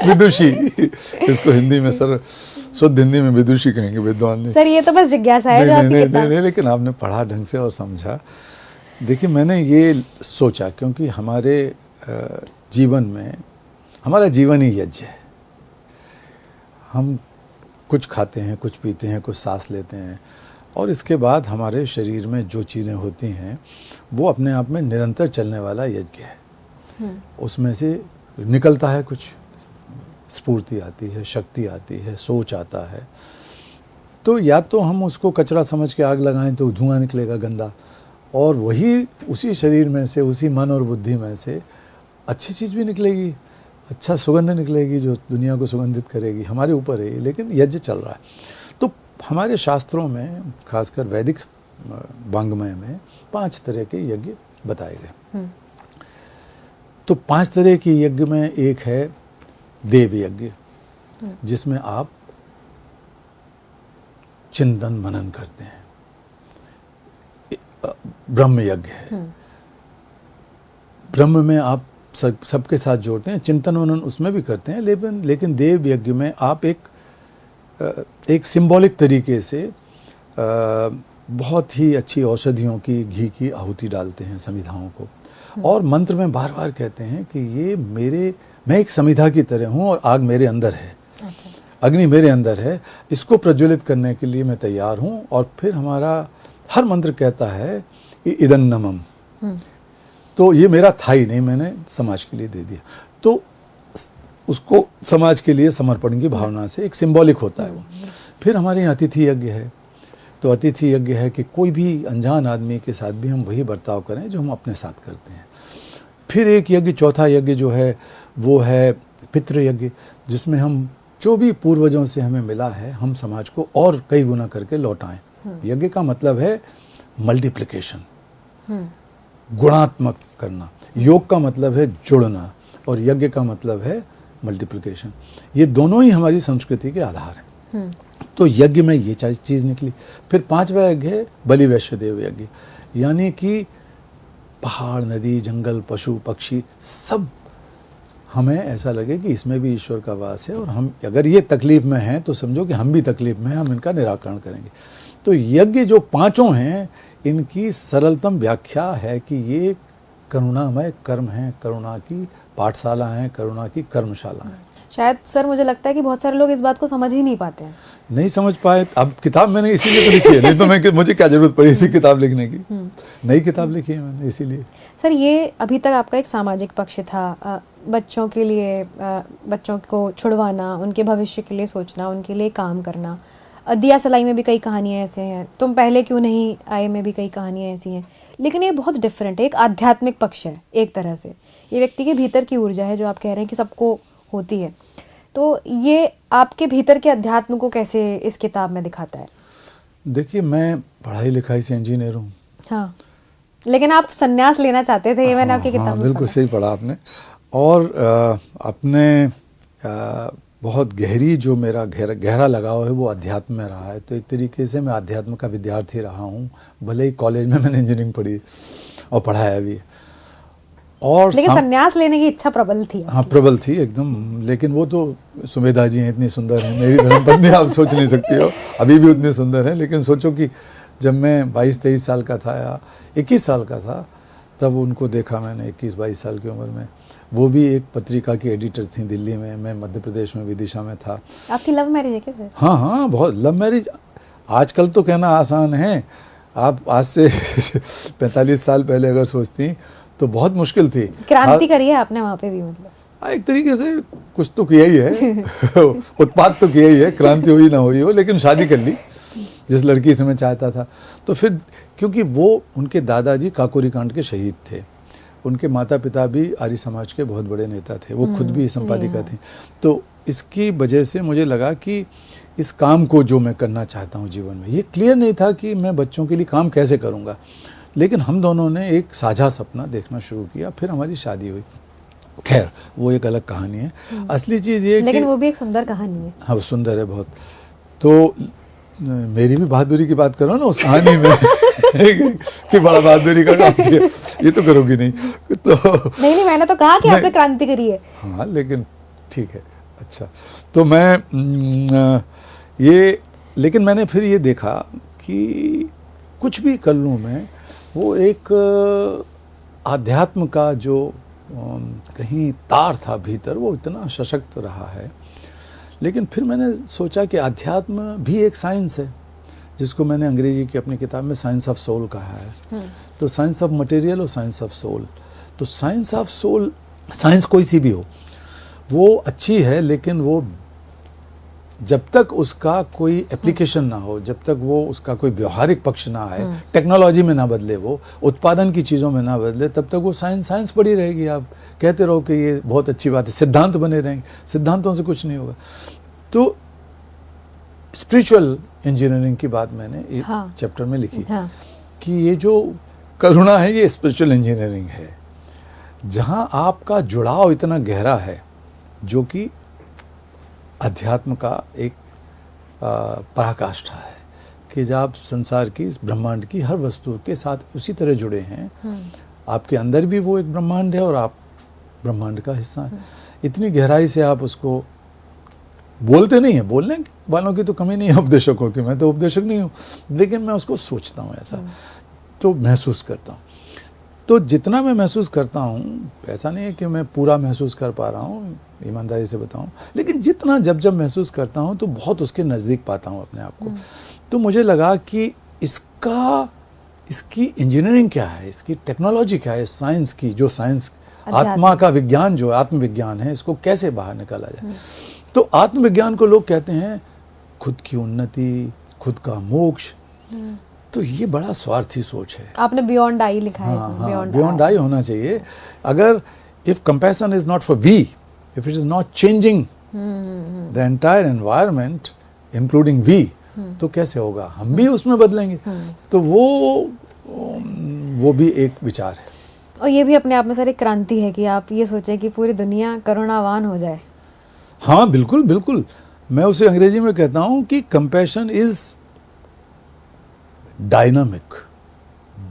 विदुषी, इसको हिंदी में सर शुद्ध हिंदी में विदुषी कहेंगे, विद्वान नहीं। सर ये तो बस जिज्ञासा है जो आपकी किताब। नहीं, लेकिन आपने पढ़ा ढंग से और समझा। देखिए मैंने ये सोचा, क्योंकि हमारे जीवन में, हमारा जीवन ही यज्ञ है। हम कुछ खाते हैं, कुछ पीते हैं, कुछ सांस लेते हैं, और इसके बाद हमारे शरीर में जो चीज़ें होती हैं वो अपने आप में निरंतर चलने वाला यज्ञ है। उसमें से निकलता है कुछ, स्फूर्ति आती है, शक्ति आती है, सोच आता है। तो या तो हम उसको कचरा समझ के आग लगाएं तो धुआं निकलेगा गंदा, और वही उसी शरीर में से, उसी मन और बुद्धि में से अच्छी चीज़ भी निकलेगी, अच्छा सुगंध निकलेगी जो दुनिया को सुगंधित करेगी। हमारे ऊपर है, लेकिन यज्ञ चल रहा है। तो हमारे शास्त्रों में, खासकर वैदिक वांग्मय में 5 तरह के यज्ञ बताए गए। तो 5 तरह के यज्ञ में एक है देव यज्ञ, जिसमें आप चिंतन मनन करते हैं। ब्रह्म यज्ञ है, ब्रह्म में आप सबके साथ जोड़ते हैं, चिंतन मनन उसमें भी करते हैं, लेकिन देव यज्ञ में आप एक सिंबॉलिक तरीके से बहुत ही अच्छी औषधियों की, घी की आहुति डालते हैं समिधाओं को, और मंत्र में बार बार कहते हैं कि मैं एक समिधा की तरह हूँ और आग मेरे अंदर है। अग्नि मेरे अंदर है, इसको प्रज्वलित करने के लिए मैं तैयार हूँ। और फिर हमारा हर मंत्र कहता है कि इदन्नमम, तो ये मेरा था ही नहीं, मैंने समाज के लिए दे दिया। तो उसको समाज के लिए समर्पण की भावना से एक सिंबॉलिक होता है वो। फिर हमारे यहाँ अतिथि यज्ञ है, तो अतिथि यज्ञ है कि कोई भी अनजान आदमी के साथ भी हम वही बर्ताव करें जो हम अपने साथ करते हैं। फिर एक यज्ञ, चौथा यज्ञ जो है वो है पितृ यज्ञ, जिसमें हम जो भी पूर्वजों से हमें मिला है हम समाज को और कई गुना करके लौटाएं। यज्ञ का मतलब है मल्टीप्लिकेशन, गुणात्मक करना। योग का मतलब है जुड़ना और यज्ञ का मतलब है मल्टीप्लिकेशन। ये दोनों ही हमारी संस्कृति के आधार हैं। तो यज्ञ में ये चीज़ निकली। फिर पांचवा यज्ञ है बलि वैश्यदेव यज्ञ, यानी कि पहाड़, नदी, जंगल, पशु पक्षी सब हमें ऐसा लगे कि इसमें भी ईश्वर का वास है और हम अगर ये तकलीफ में हैं तो समझो कि हम भी तकलीफ में हैं, हम इनका निराकरण करेंगे। तो यज्ञ जो पांचों हैं इनकी सरलतम व्याख्या है कि ये करुणामय कर्म है, करुणा की पाठशाला है, करुणा की कर्मशाला है। शायद सर मुझे लगता है कि बहुत सारे लोग इस बात को समझ ही नहीं पाते हैं। नहीं समझ पाए। अब किताब मैंने इसीलिए तो लिखी है, नहीं तो मैं मुझे क्या जरूरत पड़ी थी किताब लिखने की। नई किताब लिखी है मैंने इसीलिए। सर ये अभी तक आपका एक सामाजिक पक्ष था, बच्चों के लिए, बच्चों को छुड़वाना, उनके भविष्य के लिए सोचना, उनके लिए काम करना। दिया सलाई में भी कई कहानियाँ ऐसे हैं, तुम पहले क्यों नहीं आए में भी कई कहानियाँ ऐसी हैं। लेकिन ये बहुत डिफरेंट है, एक आध्यात्मिक पक्ष है एक तरह से। ये व्यक्ति के भीतर की ऊर्जा है जो आप कह रहे हैं कि सबको होती है। तो ये आपके भीतर के अध्यात्म को कैसे इस किताब में दिखाता है? देखिए मैं पढ़ाई लिखाई से इंजीनियर हूँ। हाँ, लेकिन आप संन्यास लेना चाहते थे, ये मैंने आपकी किताब में बिल्कुल सही पढ़ा आपने। और अपने बहुत गहरी जो मेरा गहरा लगाव है वो अध्यात्म में रहा है। तो एक तरीके से मैं अध्यात्म का विद्यार्थी रहा हूँ, भले ही कॉलेज में मैंने इंजीनियरिंग पढ़ी और पढ़ाया भी। और लेकिन संन्यास लेने की इच्छा प्रबल थी। हाँ प्रबल थी एकदम। लेकिन वो तो सुमेधा जी हैं, इतनी सुंदर हैं, मेरी धर्मपत्नी आप सोच नहीं सकती हो, अभी भी उतनी सुंदर है। लेकिन सोचो कि जब मैं 22-23 साल का था या 21 साल का था तब उनको देखा मैंने, 21-22 साल की उम्र में। वो भी एक पत्रिका की एडिटर थी दिल्ली में, मैं मध्य प्रदेश में विदिशा में था। आपकी लव मैरिज है क्या सर? हाँ हाँ, बहुत लव मैरिज। आजकल तो कहना आसान है, आप आज से 45 साल पहले अगर सोचती तो बहुत मुश्किल थी। क्रांति करी है आपने वहाँ पे भी, मतलब एक तरीके से कुछ तो किया ही है उत्पाद तो किया ही है, क्रांति हुई ना हुई हो, लेकिन शादी कर ली जिस लड़की से मैं चाहता था। तो फिर क्योंकि वो उनके दादाजी काकोरी कांड के शहीद थे, उनके माता पिता भी आर्य समाज के बहुत बड़े नेता थे, वो खुद भी संपादिका थी। तो इसकी वजह से मुझे लगा कि इस काम को जो मैं करना चाहता हूँ जीवन में, ये क्लियर नहीं था कि मैं बच्चों के लिए काम कैसे करूँगा। लेकिन हम दोनों ने एक साझा सपना देखना शुरू किया, फिर हमारी शादी हुई। खैर वो एक अलग कहानी है। असली चीज़ ये लेकिन वो भी एक सुंदर कहानी है। हाँ सुंदर है बहुत। तो मेरी भी बहादुरी की बात करो ना उस कहानी में कि बड़ा बहादुरी का काम किया, ये तो करोगी नहीं। तो नहीं मैंने तो कहा कि आपने क्रांति करी है। हाँ लेकिन ठीक है, अच्छा। तो मैं ये, लेकिन मैंने फिर ये देखा कि कुछ भी कर लूँ मैं, वो एक आध्यात्म का जो कहीं तार था भीतर वो इतना सशक्त रहा है। लेकिन फिर मैंने सोचा कि अध्यात्म भी एक साइंस है, जिसको मैंने अंग्रेजी की अपनी किताब में साइंस ऑफ सोल कहा है। तो साइंस ऑफ मटेरियल और साइंस ऑफ सोल। तो साइंस ऑफ सोल, साइंस कोई सी भी हो वो अच्छी है, लेकिन वो जब तक उसका कोई एप्लीकेशन ना हो, जब तक वो उसका कोई व्यवहारिक पक्ष ना आए, टेक्नोलॉजी में ना बदले, वो उत्पादन की चीज़ों में ना बदले, तब तक वो साइंस पड़ी रहेगी। आप कहते रहो कि ये बहुत अच्छी बात है, सिद्धांत बने रहेंगे, सिद्धांतों से कुछ नहीं होगा। तो स्पिरिचुअल इंजीनियरिंग की बात मैंने एक चैप्टर में लिखी कि ये जो करुणा है ये स्पिरिचुअल इंजीनियरिंग है, जहाँ आपका जुड़ाव इतना गहरा है, जो कि अध्यात्म का एक पराकाष्ठा है कि जब आप संसार की, ब्रह्मांड की हर वस्तु के साथ उसी तरह जुड़े हैं। आपके अंदर भी वो एक ब्रह्मांड है और आप ब्रह्मांड का हिस्सा हैं। इतनी गहराई से आप उसको बोलते नहीं हैं, बोलने वालों की तो कमी नहीं है उपदेशकों की, मैं तो उपदेशक नहीं हूँ, लेकिन मैं उसको सोचता हूँ ऐसा, तो महसूस करता हूँ। तो जितना मैं महसूस करता हूँ, ऐसा नहीं है कि मैं पूरा महसूस कर पा रहा हूँ, ईमानदारी से बताऊं, लेकिन जितना जब महसूस करता हूं तो बहुत उसके नज़दीक पाता हूं अपने आप को। तो मुझे लगा कि इसकी इंजीनियरिंग क्या है, इसकी टेक्नोलॉजी क्या है, साइंस की, जो साइंस आत्मा का विज्ञान जो आत्मविज्ञान है, इसको कैसे बाहर निकाला जाए। तो आत्मविज्ञान को लोग कहते हैं खुद की उन्नति, खुद का मोक्ष। तो ये बड़ा स्वार्थी सोच है। आपने बियॉन्ड आई लिखा है। हाँ, बियॉन्ड आई होना चाहिए। अगर if compassion is not for we, if it is not changing the entire environment including we, तो कैसे होगा, हम भी उसमें बदलेंगे। तो वो भी एक विचार है। और ये भी अपने आप में सर एक क्रांति है कि आप ये सोचें कि पूरी दुनिया करुणावान हो जाए। हाँ बिल्कुल बिल्कुल, मैं उसे अंग्रेजी में कहता हूँ कि compassion is dynamic,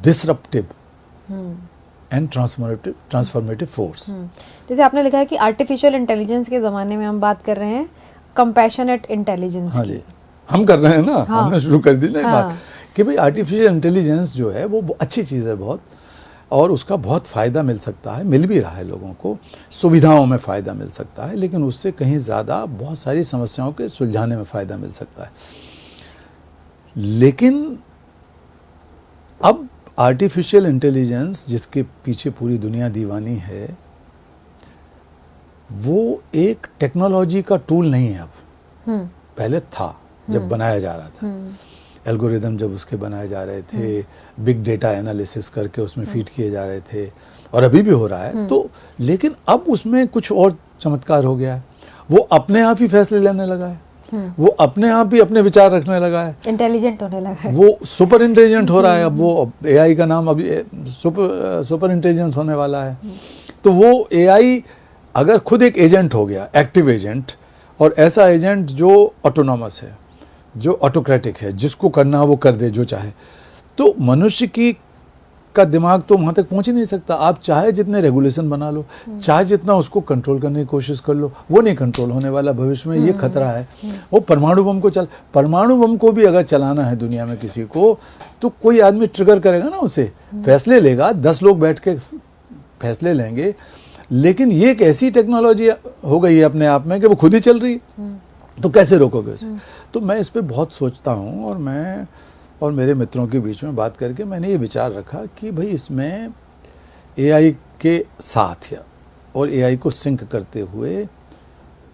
disruptive and transformative force. जैसे आपने लिखा है कि आर्टिफिशियल इंटेलिजेंस के ज़माने में हम बात कर रहे हैं कंपैशनेट इंटेलिजेंस हाँ की। जी, हम कर रहे हैं ना। हाँ। हमने शुरू कर दी ना ये हाँ। बात कि भाई आर्टिफिशियल इंटेलिजेंस जो है वो अच्छी चीज़ है बहुत, और उसका बहुत फ़ायदा मिल सकता है, मिल भी रहा है लोगों को, सुविधाओं में फ़ायदा मिल सकता है, लेकिन उससे कहीं ज़्यादा बहुत सारी समस्याओं के सुलझाने में फ़ायदा मिल सकता है। लेकिन अब आर्टिफिशियल इंटेलिजेंस जिसके पीछे पूरी दुनिया दीवानी है, वो एक टेक्नोलॉजी का टूल नहीं है अब। पहले था जब बनाया जा रहा था, एल्गोरिदम जब उसके बनाए जा रहे थे, बिग डेटा एनालिसिस करके उसमें फीड किए जा रहे थे, और अभी भी हो रहा है। तो लेकिन अब उसमें कुछ और चमत्कार हो गया है, वो अपने आप ही फैसले लेने लगा है, वो अपने आप ही अपने विचार रखने लगा है, इंटेलिजेंट होने लगा है, वो सुपर इंटेलिजेंट हो रहा है। अब वो एआई का नाम अभी सुपर इंटेलिजेंस होने वाला है। तो वो एआई अगर खुद एक एजेंट हो गया, एक्टिव एजेंट, और ऐसा एजेंट जो ऑटोनॉमस है, जो ऑटोक्रेटिक है, जिसको करना वो कर दे जो चाहे, तो मनुष्य का दिमाग तो वहाँ तक पहुँच ही नहीं सकता। आप चाहे जितने रेगुलेशन बना लो, चाहे जितना उसको कंट्रोल करने की कोशिश कर लो, वो नहीं कंट्रोल होने वाला भविष्य में। ये खतरा है। वो परमाणु बम को भी अगर चलाना है दुनिया में किसी को, तो कोई आदमी ट्रिगर करेगा ना, उसे फैसले लेगा, 10 लोग बैठ के फैसले लेंगे। लेकिन ये एक ऐसी टेक्नोलॉजी हो गई है अपने आप में कि वो खुद ही चल रही है, तो कैसे रोकोगे उसे। तो मैं इस पे बहुत सोचता हूँ, और मैं और मेरे मित्रों के बीच में बात करके मैंने ये विचार रखा कि भाई इसमें एआई के साथ और एआई को सिंक करते हुए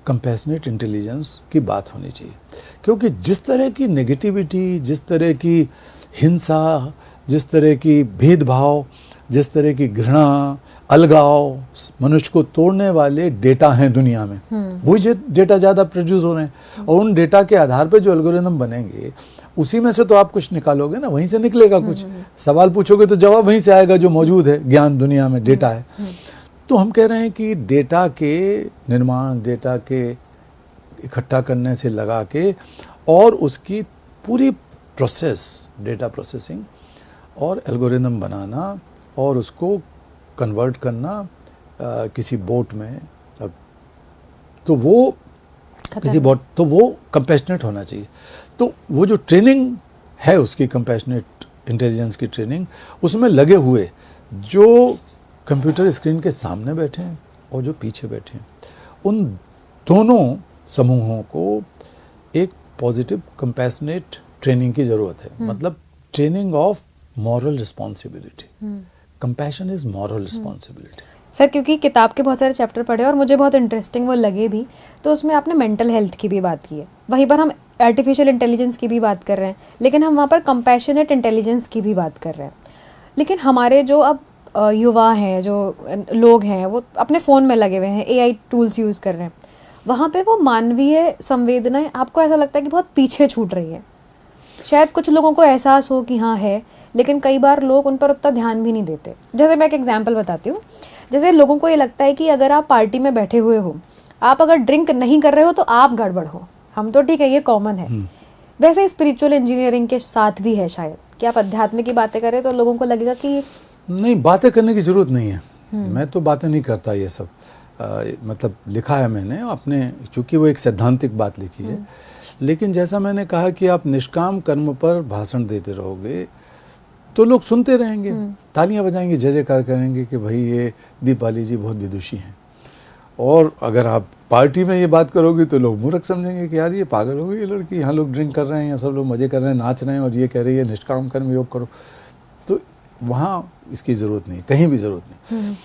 कंपैशनेट इंटेलिजेंस की बात होनी चाहिए। क्योंकि जिस तरह की नेगेटिविटी, जिस तरह की हिंसा, जिस तरह की भेदभाव, जिस तरह की घृणा, अलगाव, मनुष्य को तोड़ने वाले डेटा हैं दुनिया में, वही डेटा ज़्यादा प्रोड्यूस हो रहे हैं। और उन डेटा के आधार पर जो एल्गोरिदम बनेंगे, उसी में से तो आप कुछ निकालोगे ना, वहीं से निकलेगा कुछ। सवाल पूछोगे तो जवाब वहीं से आएगा, जो मौजूद है, ज्ञान दुनिया में डेटा है। तो हम कह रहे हैं कि डेटा के निर्माण, डेटा के इकट्ठा करने से लगा के, और उसकी पूरी प्रोसेस, डेटा प्रोसेसिंग और एल्गोरिदम बनाना, और उसको कन्वर्ट करना किसी बोट में, तो वो किसी बोट, तो वो कंपैशनेट होना चाहिए। तो वो जो ट्रेनिंग है उसकी, कंपैशनेट इंटेलिजेंस की ट्रेनिंग, उसमें लगे हुए जो कंप्यूटर स्क्रीन के सामने बैठे हैं और जो पीछे बैठे हैं, उन दोनों समूहों को एक पॉजिटिव कंपैशनेट ट्रेनिंग की ज़रूरत है। मतलब training of moral responsibility. Compassion is moral responsibility. Sir, क्योंकि किताब के बहुत सारे चैप्टर पढ़े और मुझे बहुत इंटरेस्टिंग वो लगे भी, तो उसमें आपने मेंटल हेल्थ की भी बात की है, वहीं पर हम आर्टिफिशियल इंटेलिजेंस की भी बात कर रहे हैं, लेकिन हम वहाँ पर कंपैशनेट इंटेलिजेंस की भी बात कर रहे हैं। लेकिन हमारे जो अब युवा हैं, जो लोग हैं, वो अपने फ़ोन में लगे हुए हैं, एआई टूल्स यूज़ कर रहे हैं, वहाँ पे वो मानवीय संवेदनाएं आपको ऐसा लगता है कि बहुत पीछे छूट रही है। शायद कुछ लोगों को एहसास हो कि हाँ है, लेकिन कई बार लोग उन पर उतना ध्यान भी नहीं देते। जैसे मैं एक एग्जांपल बताती हूँ। जैसे लोगों को ये लगता है कि अगर आप पार्टी में बैठे हुए हो, आप अगर ड्रिंक नहीं कर रहे हो तो आप गड़बड़ हो। हम तो ठीक है, ये कॉमन है। वैसे स्पिरिचुअल इंजीनियरिंग के साथ भी है शायद कि आप अध्यात्म की बातें करें तो लोगों को लगेगा कि नहीं, बातें करने की जरूरत नहीं है। मैं तो बातें नहीं करता ये सब। मतलब लिखा है मैंने अपने, चूंकि वो एक सैद्धांतिक बात लिखी है, लेकिन जैसा मैंने कहा कि आप निष्काम कर्म पर भाषण देते रहोगे तो लोग सुनते रहेंगे, तालियां बजाएंगे, जय जयकार करेंगे कि भाई ये दीपाली जी बहुत विदुषी हैं। और अगर आप पार्टी में ये बात करोगे तो लोग मूर्ख समझेंगे कि यार ये पागल हो गई ये लड़की, यहाँ लोग ड्रिंक कर रहे हैं, यहाँ सब लोग मज़े कर रहे हैं, नाच रहे हैं, और ये कह रही है निष्काम कर्म योग करो। तो वहाँ इसकी ज़रूरत नहीं, कहीं भी ज़रूरत नहीं।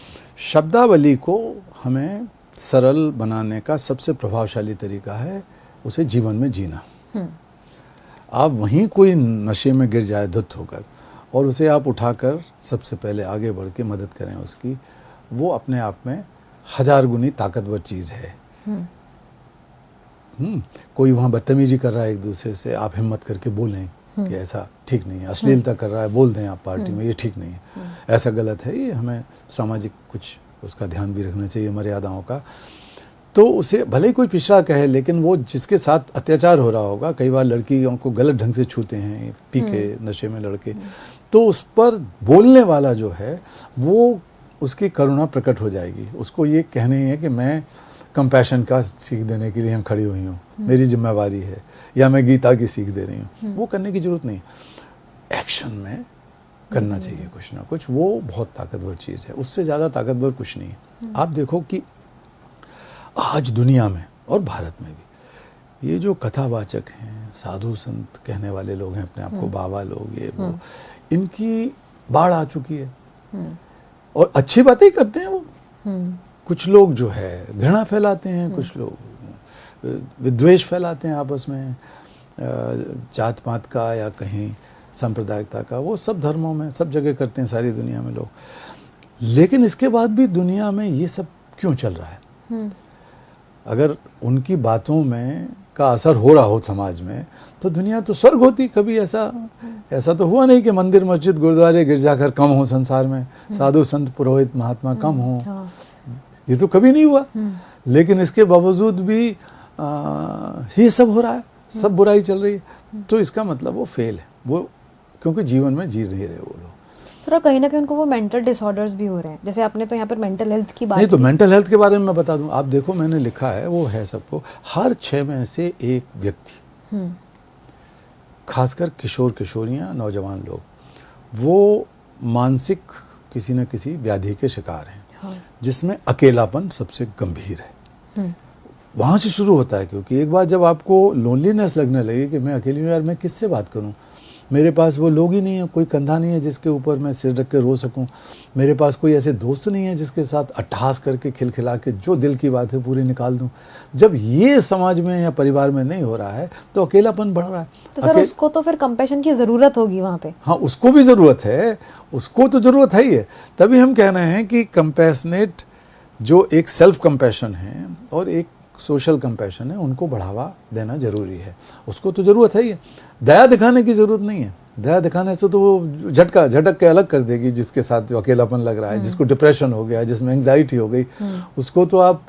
शब्दावली को हमें सरल बनाने का सबसे प्रभावशाली तरीका है उसे जीवन में जीना। आप वहीं कोई नशे में गिर जाए धुत होकर और उसे आप उठाकर सबसे पहले आगे बढ़ के मदद करें उसकी, वो अपने आप में 1000 गुनी ताकतवर चीज़ है। कोई वहाँ बदतमीजी कर रहा है एक दूसरे से, आप हिम्मत करके बोलें कि ऐसा ठीक नहीं है, अश्लीलता कर रहा है, बोल दें आप पार्टी में ये ठीक नहीं है, ऐसा गलत है, ये हमें सामाजिक कुछ उसका ध्यान भी रखना चाहिए, मर्यादाओं का। तो उसे भले ही कोई पिछड़ा कहे, लेकिन वो जिसके साथ अत्याचार हो रहा होगा, कई बार लड़कियों को गलत ढंग से छूते हैं पी के नशे में लड़के, तो उस पर बोलने वाला जो है वो उसकी करुणा प्रकट हो जाएगी। उसको ये कहने है कि मैं कंपैशन का सीख देने के लिए यहाँ खड़ी हुई हूँ, मेरी जिम्मेवारी है, या मैं गीता की सीख दे रही हूँ। वो करने की जरूरत नहीं, एक्शन में करना चाहिए कुछ ना कुछ, वो बहुत ताकतवर चीज़ है, उससे ज़्यादा ताकतवर कुछ नहीं है। आप देखो कि आज दुनिया में और भारत में भी ये जो कथावाचक हैं, साधु संत कहने वाले लोग हैं अपने आप को, बाबा लोग, ये वो, इनकी बाढ़ आ चुकी है और अच्छी बातें ही करते हैं वो। कुछ लोग जो है घृणा फैलाते हैं, कुछ लोग विद्वेष फैलाते हैं आपस में, जात पात का या कहीं सांप्रदायिकता का, वो सब धर्मों में सब जगह करते हैं सारी दुनिया में लोग। लेकिन इसके बाद भी दुनिया में ये सब क्यों चल रहा है? अगर उनकी बातों में का असर हो रहा हो समाज में, तो दुनिया तो स्वर्ग होती। कभी ऐसा तो हुआ नहीं कि मंदिर मस्जिद गुरुद्वारे गिरजाघर कम हो संसार में, साधु संत पुरोहित महात्मा कम हो, ये तो कभी नहीं हुआ। लेकिन इसके बावजूद भी ये सब हो रहा है, सब बुराई चल रही है। तो इसका मतलब वो फेल है, वो क्योंकि जीवन में जी नहीं रहे वो लोग। सर कहीं ना कहीं उनको वो मेंटल डिसऑर्डर्स भी हो रहे हैं, जैसे आपने तो यहाँ पर मेंटल हेल्थ की बात नहीं, तो मेंटल हेल्थ के बारे में मैं बता दूं, आप देखो मैंने लिखा है, वो है सबको, हर 6 में से एक व्यक्ति, खासकर किशोर किशोरियाँ, नौजवान लोग, वो मानसिक किसी न किसी व्याधि के शिकार हैं। हाँ। जिसमें अकेलापन सबसे गंभीर है। वहाँ से शुरू होता है, क्योंकि एक बार जब आपको लोनलीनेस लगने लगे कि मैं अकेली हूँ यार, मैं किससे बात करूँ, मेरे पास वो लोग ही नहीं है, कोई कंधा नहीं है जिसके ऊपर मैं सिर रख के रो सकूं, मेरे पास कोई ऐसे दोस्त नहीं है जिसके साथ अट्ठास करके खिलखिला के जो दिल की बात है पूरी निकाल दूं। जब ये समाज में या परिवार में नहीं हो रहा है तो अकेलापन बढ़ रहा है। तो सर उसको तो फिर कंपैशन की ज़रूरत होगी वहाँ पे। हाँ, उसको भी ज़रूरत है, उसको तो ज़रूरत है ही है। तभी हम कह रहे हैं कि कंपैशनेट जो एक सेल्फ कंपैशन है और एक सोशल कंपैशन है, उनको बढ़ावा देना जरूरी है। उसको तो ज़रूरत है ही है, दया दिखाने की ज़रूरत नहीं है। दया दिखाने से तो वो झटक के अलग कर देगी जिसके साथ जो अकेलापन लग रहा है, जिसको डिप्रेशन हो गया, जिसमें एंग्जाइटी हो गई, उसको तो आप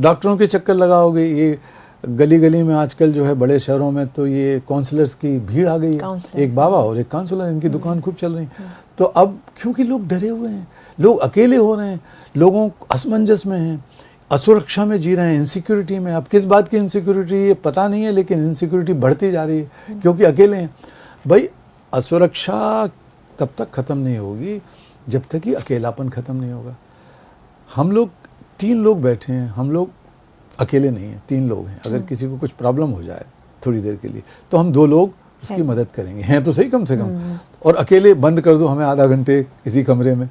डॉक्टरों के चक्कर लगाओगे। ये गली गली में आजकल जो है बड़े शहरों में तो ये काउंसलर्स की भीड़ आ गई है, एक बाबा और एक काउंसलर, इनकी दुकान खूब चल रही है। तो अब क्योंकि लोग डरे हुए हैं, लोग अकेले हो रहे हैं, लोगों असमंजस में हैं, असुरक्षा में जी रहे हैं, इनसिक्योरिटी में। अब किस बात की इनसिक्योरिटी ये पता नहीं है, लेकिन इनसिक्योरिटी बढ़ती जा रही है क्योंकि अकेले हैं। भाई असुरक्षा तब तक ख़त्म नहीं होगी जब तक कि अकेलापन ख़त्म नहीं होगा। हम लोग 3 लोग बैठे हैं, हम लोग अकेले नहीं हैं, 3 लोग हैं। अगर किसी को कुछ प्रॉब्लम हो जाए थोड़ी देर के लिए तो हम 2 लोग उसकी मदद करेंगे, हैं तो सही कम से कम। और अकेले बंद कर दो हमें आधा घंटे किसी कमरे में,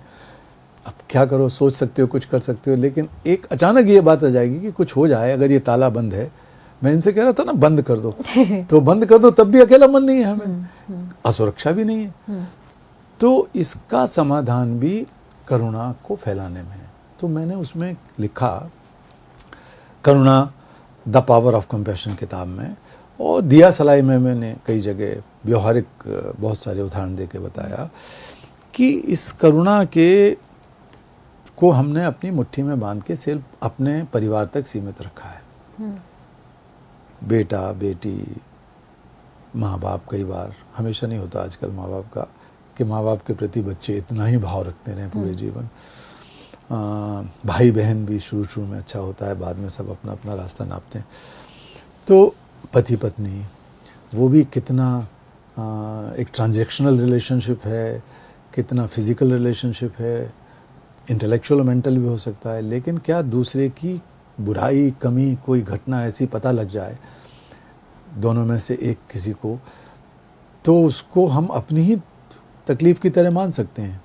अब क्या करो, सोच सकते हो, कुछ कर सकते हो, लेकिन एक अचानक ये बात आ जाएगी कि कुछ हो जाए, अगर ये ताला बंद है, मैं इनसे कह रहा था ना बंद कर दो तो बंद कर दो, तब भी अकेलापन नहीं है हमें, असुरक्षा भी नहीं है। तो इसका समाधान भी करुणा को फैलाने में है। तो मैंने उसमें लिखा करुणा द पावर ऑफ कंपैशन किताब में, और दिया सलाई में मैंने कई जगह व्यवहारिक बहुत सारे उदाहरण दे के बताया कि इस करुणा के को हमने अपनी मुट्ठी में बांध के सिर्फ अपने परिवार तक सीमित रखा है। बेटा बेटी, माँ बाप, कई बार, हमेशा नहीं होता आजकल माँ बाप का कि माँ बाप के प्रति बच्चे इतना ही भाव रखते रहे पूरे जीवन। भाई बहन भी शुरू में अच्छा होता है, बाद में सब अपना अपना रास्ता नापते हैं। तो पति पत्नी, वो भी कितना एक ट्रांजैक्शनल रिलेशनशिप है, कितना फिजिकल रिलेशनशिप है, इंटेलेक्चुअल मेंटल भी हो सकता है, लेकिन क्या दूसरे की बुराई, कमी, कोई घटना ऐसी पता लग जाए दोनों में से एक किसी को, तो उसको हम अपनी ही तकलीफ़ की तरह मान सकते हैं।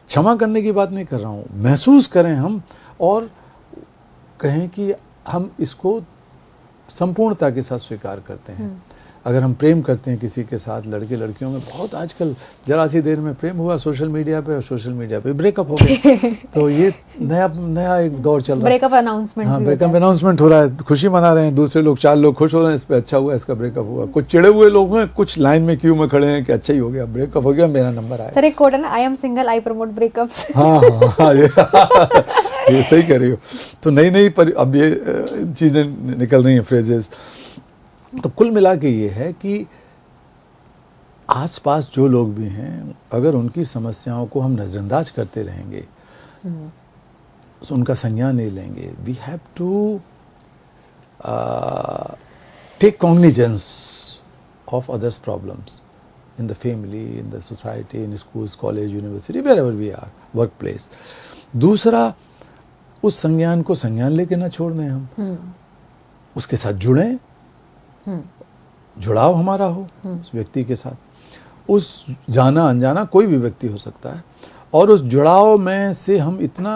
क्षमा करने की बात नहीं कर रहा हूँ, महसूस करें हम और कहें कि हम इसको संपूर्णता के साथ स्वीकार करते हैं। अगर हम प्रेम करते हैं किसी के साथ, लड़के लड़कियों में बहुत आजकल जरा सी देर में प्रेम हुआ सोशल मीडिया पे और सोशल मीडिया पे ब्रेकअप हो गया। तो ये नया एक दौर चल रहा है। ब्रेकअप अनाउंसमेंट, हाँ, ब्रेकअप अनाउंसमेंट हो रहा है, खुशी मना रहे हैं दूसरे लोग, 4 लोग खुश हो रहे हैं, इस पे अच्छा हुआ, इसका ब्रेकअप हुआ। कुछ चिड़े हुए लोग हैं, कुछ लाइन में क्यू में खड़े हैं कि अच्छा ही हो गया, ब्रेकअप हो गया, मेरा नंबर आया। सर एक कोड है ना, I am single, I promote breakups. हाँ हाँ हाँ, ये सही कह रही हो। तो नई अब ये चीज़ें निकल रही हैं, फ्रेजेस। तो कुल मिला के ये है कि आसपास जो लोग भी हैं, अगर उनकी समस्याओं को हम नज़रअंदाज करते रहेंगे, उनका संज्ञान नहीं लेंगे, we have to take cognizance of others problems in the family, in the society, in schools, college, university, wherever we are, workplace. दूसरा, उस संज्ञान को संज्ञान लेके ना छोड़ने हम, उसके साथ जुड़ें, जुड़ाव हमारा हो उस व्यक्ति के साथ। उस जाना अनजाना कोई भी व्यक्ति हो सकता है, और उस जुड़ाव में से हम इतना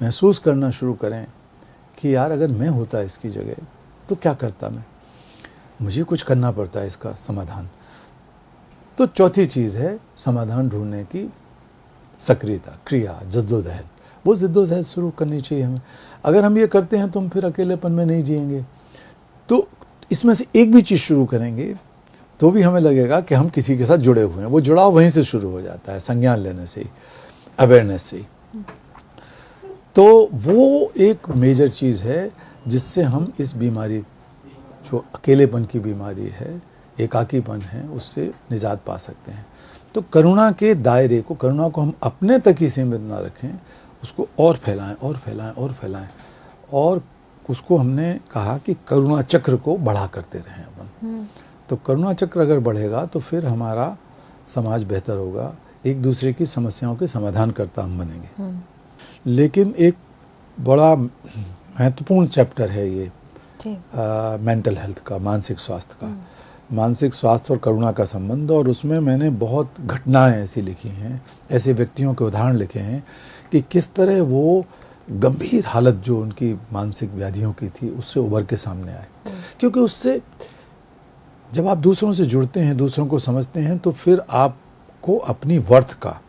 महसूस करना शुरू करें कि यार अगर मैं होता इसकी जगह तो क्या करता मैं, मुझे कुछ करना पड़ता है इसका समाधान। तो चौथी चीज़ है समाधान ढूंढने की सक्रियता, क्रिया, जद्दोजहद। वो जद्दोजहद शुरू करनी चाहिए हमें। अगर हम ये करते हैं तो हम फिर अकेलेपन में नहीं जिएंगे। तो इसमें से एक भी चीज़ शुरू करेंगे तो भी हमें लगेगा कि हम किसी के साथ जुड़े हुए हैं। वो जुड़ाव वहीं से शुरू हो जाता है, संज्ञान लेने से ही, अवेयरनेस से ही। तो वो एक मेजर चीज़ है जिससे हम इस बीमारी, जो अकेलेपन की बीमारी है, एकाकीपन है, उससे निजात पा सकते हैं। तो करुणा के दायरे को, करुणा को हम अपने तक ही सीमित ना रखें, उसको और फैलाएं और फैलाएं और फैलाएं। और उसको हमने कहा कि करुणा चक्र को बढ़ा करते रहें अपन। तो करुणा चक्र अगर बढ़ेगा तो फिर हमारा समाज बेहतर होगा, एक दूसरे की समस्याओं के समाधान करता हम बनेंगे। लेकिन एक बड़ा महत्वपूर्ण चैप्टर है ये मेंटल हेल्थ का, मानसिक स्वास्थ्य का, मानसिक स्वास्थ्य और करुणा का संबंध। और उसमें मैंने बहुत घटनाएं ऐसी लिखी हैं, ऐसे व्यक्तियों के उदाहरण लिखे हैं कि किस तरह वो गंभीर हालत जो उनकी मानसिक व्याधियों की थी उससे उभर के सामने आए। क्योंकि उससे जब आप दूसरों से जुड़ते हैं, दूसरों को समझते हैं, तो फिर आपको अपनी वर्थ का,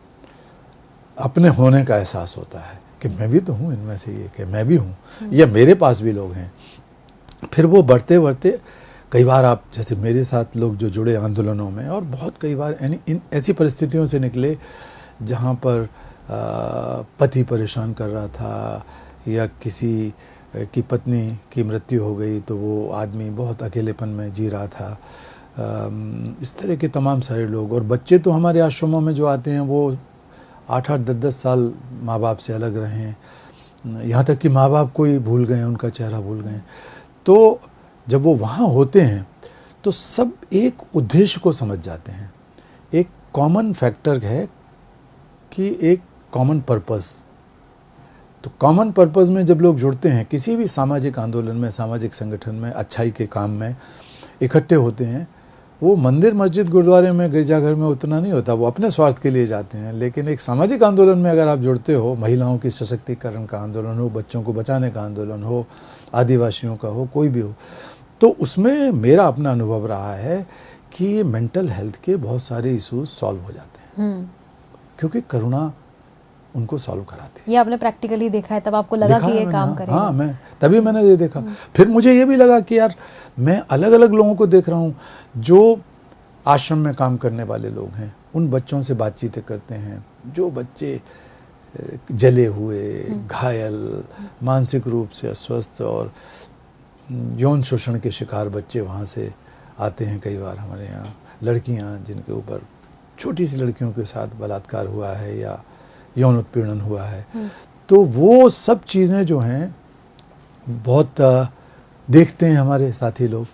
अपने होने का एहसास होता है कि मैं भी तो हूँ इनमें से, ये कि मैं भी हूँ, या मेरे पास भी लोग हैं। फिर वो बढ़ते बढ़ते, कई बार आप जैसे मेरे साथ लोग जो जुड़े आंदोलनों में, और बहुत कई बार इन ऐसी परिस्थितियों से निकले जहाँ पर पति परेशान कर रहा था, या किसी की पत्नी की मृत्यु हो गई तो वो आदमी बहुत अकेलेपन में जी रहा था। इस तरह के तमाम सारे लोग, और बच्चे तो हमारे आश्रमों में जो आते हैं वो 8-8, 10-10 साल माँ बाप से अलग रहे हैं, यहाँ तक कि माँ बाप को ही भूल गए, उनका चेहरा भूल गए। तो जब वो वहाँ होते हैं तो सब एक उद्देश्य को समझ जाते हैं। एक कॉमन फैक्टर है कि एक कॉमन पर्पस। तो कॉमन पर्पस में जब लोग जुड़ते हैं, किसी भी सामाजिक आंदोलन में, सामाजिक संगठन में, अच्छाई के काम में इकट्ठे होते हैं, वो मंदिर, मस्जिद, गुरुद्वारे में, गिरजाघर में उतना नहीं होता, वो अपने स्वार्थ के लिए जाते हैं। लेकिन एक सामाजिक आंदोलन में अगर आप जुड़ते हो, महिलाओं की सशक्तिकरण का आंदोलन हो, बच्चों को बचाने का आंदोलन हो, आदिवासियों का हो, कोई भी हो, तो उसमें मेरा अपना अनुभव रहा है कि मेंटल हेल्थ के बहुत सारे इश्यूज सॉल्व हो जाते हैं, क्योंकि करुणा उनको सॉल्व कराती है। ये आपने प्रैक्टिकली देखा है, तब आपको लगा कि ये काम करेगा? हाँ, मैंने ये देखा। फिर मुझे ये भी लगा कि यार मैं अलग अलग लोगों को देख रहा हूँ जो आश्रम में काम करने वाले लोग हैं, उन बच्चों से बातचीतें करते हैं, जो बच्चे जले हुए, घायल, मानसिक रूप से अस्वस्थ और यौन शोषण के शिकार बच्चे वहाँ से आते हैं। कई बार हमारे यहाँ लड़कियाँ जिनके ऊपर, छोटी सी लड़कियों के साथ बलात्कार हुआ है या यौन उत्पीड़न हुआ है, तो वो सब चीज़ें जो हैं बहुत देखते हैं हमारे साथी लोग,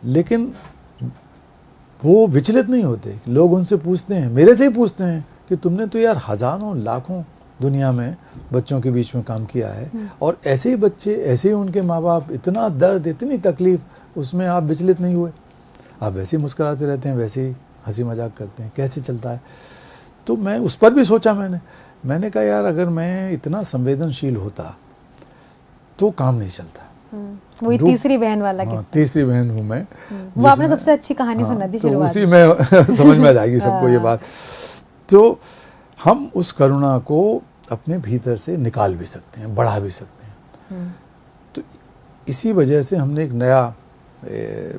लेकिन वो विचलित नहीं होते। लोग उनसे पूछते हैं, मेरे से ही पूछते हैं कि तुमने तो यार हज़ारों लाखों दुनिया में बच्चों के बीच में काम किया है, और ऐसे ही बच्चे, ऐसे ही उनके माँ बाप, इतना दर्द, इतनी तकलीफ, उसमें आप विचलित नहीं हुए, आप वैसे ही मुस्कुराते रहते हैं, वैसे ही हंसी मजाक करते हैं, कैसे चलता है। तो मैं उस पर भी सोचा, मैंने कहा यार अगर मैं इतना संवेदनशील होता तो काम नहीं चलता। वही तीसरी बहन वाला हाँ, किस्सा। तीसरी बहन हूँ मैं। वो आपने सबसे अच्छी कहानी सुना दी तो शुरुआत उसी में समझ में आ जाएगी सबको ये बात। तो हम उस करुणा को अपने भीतर से निकाल भी सकते हैं, बढ़ा भी सकते हैं। तो इसी वजह से हमने एक नया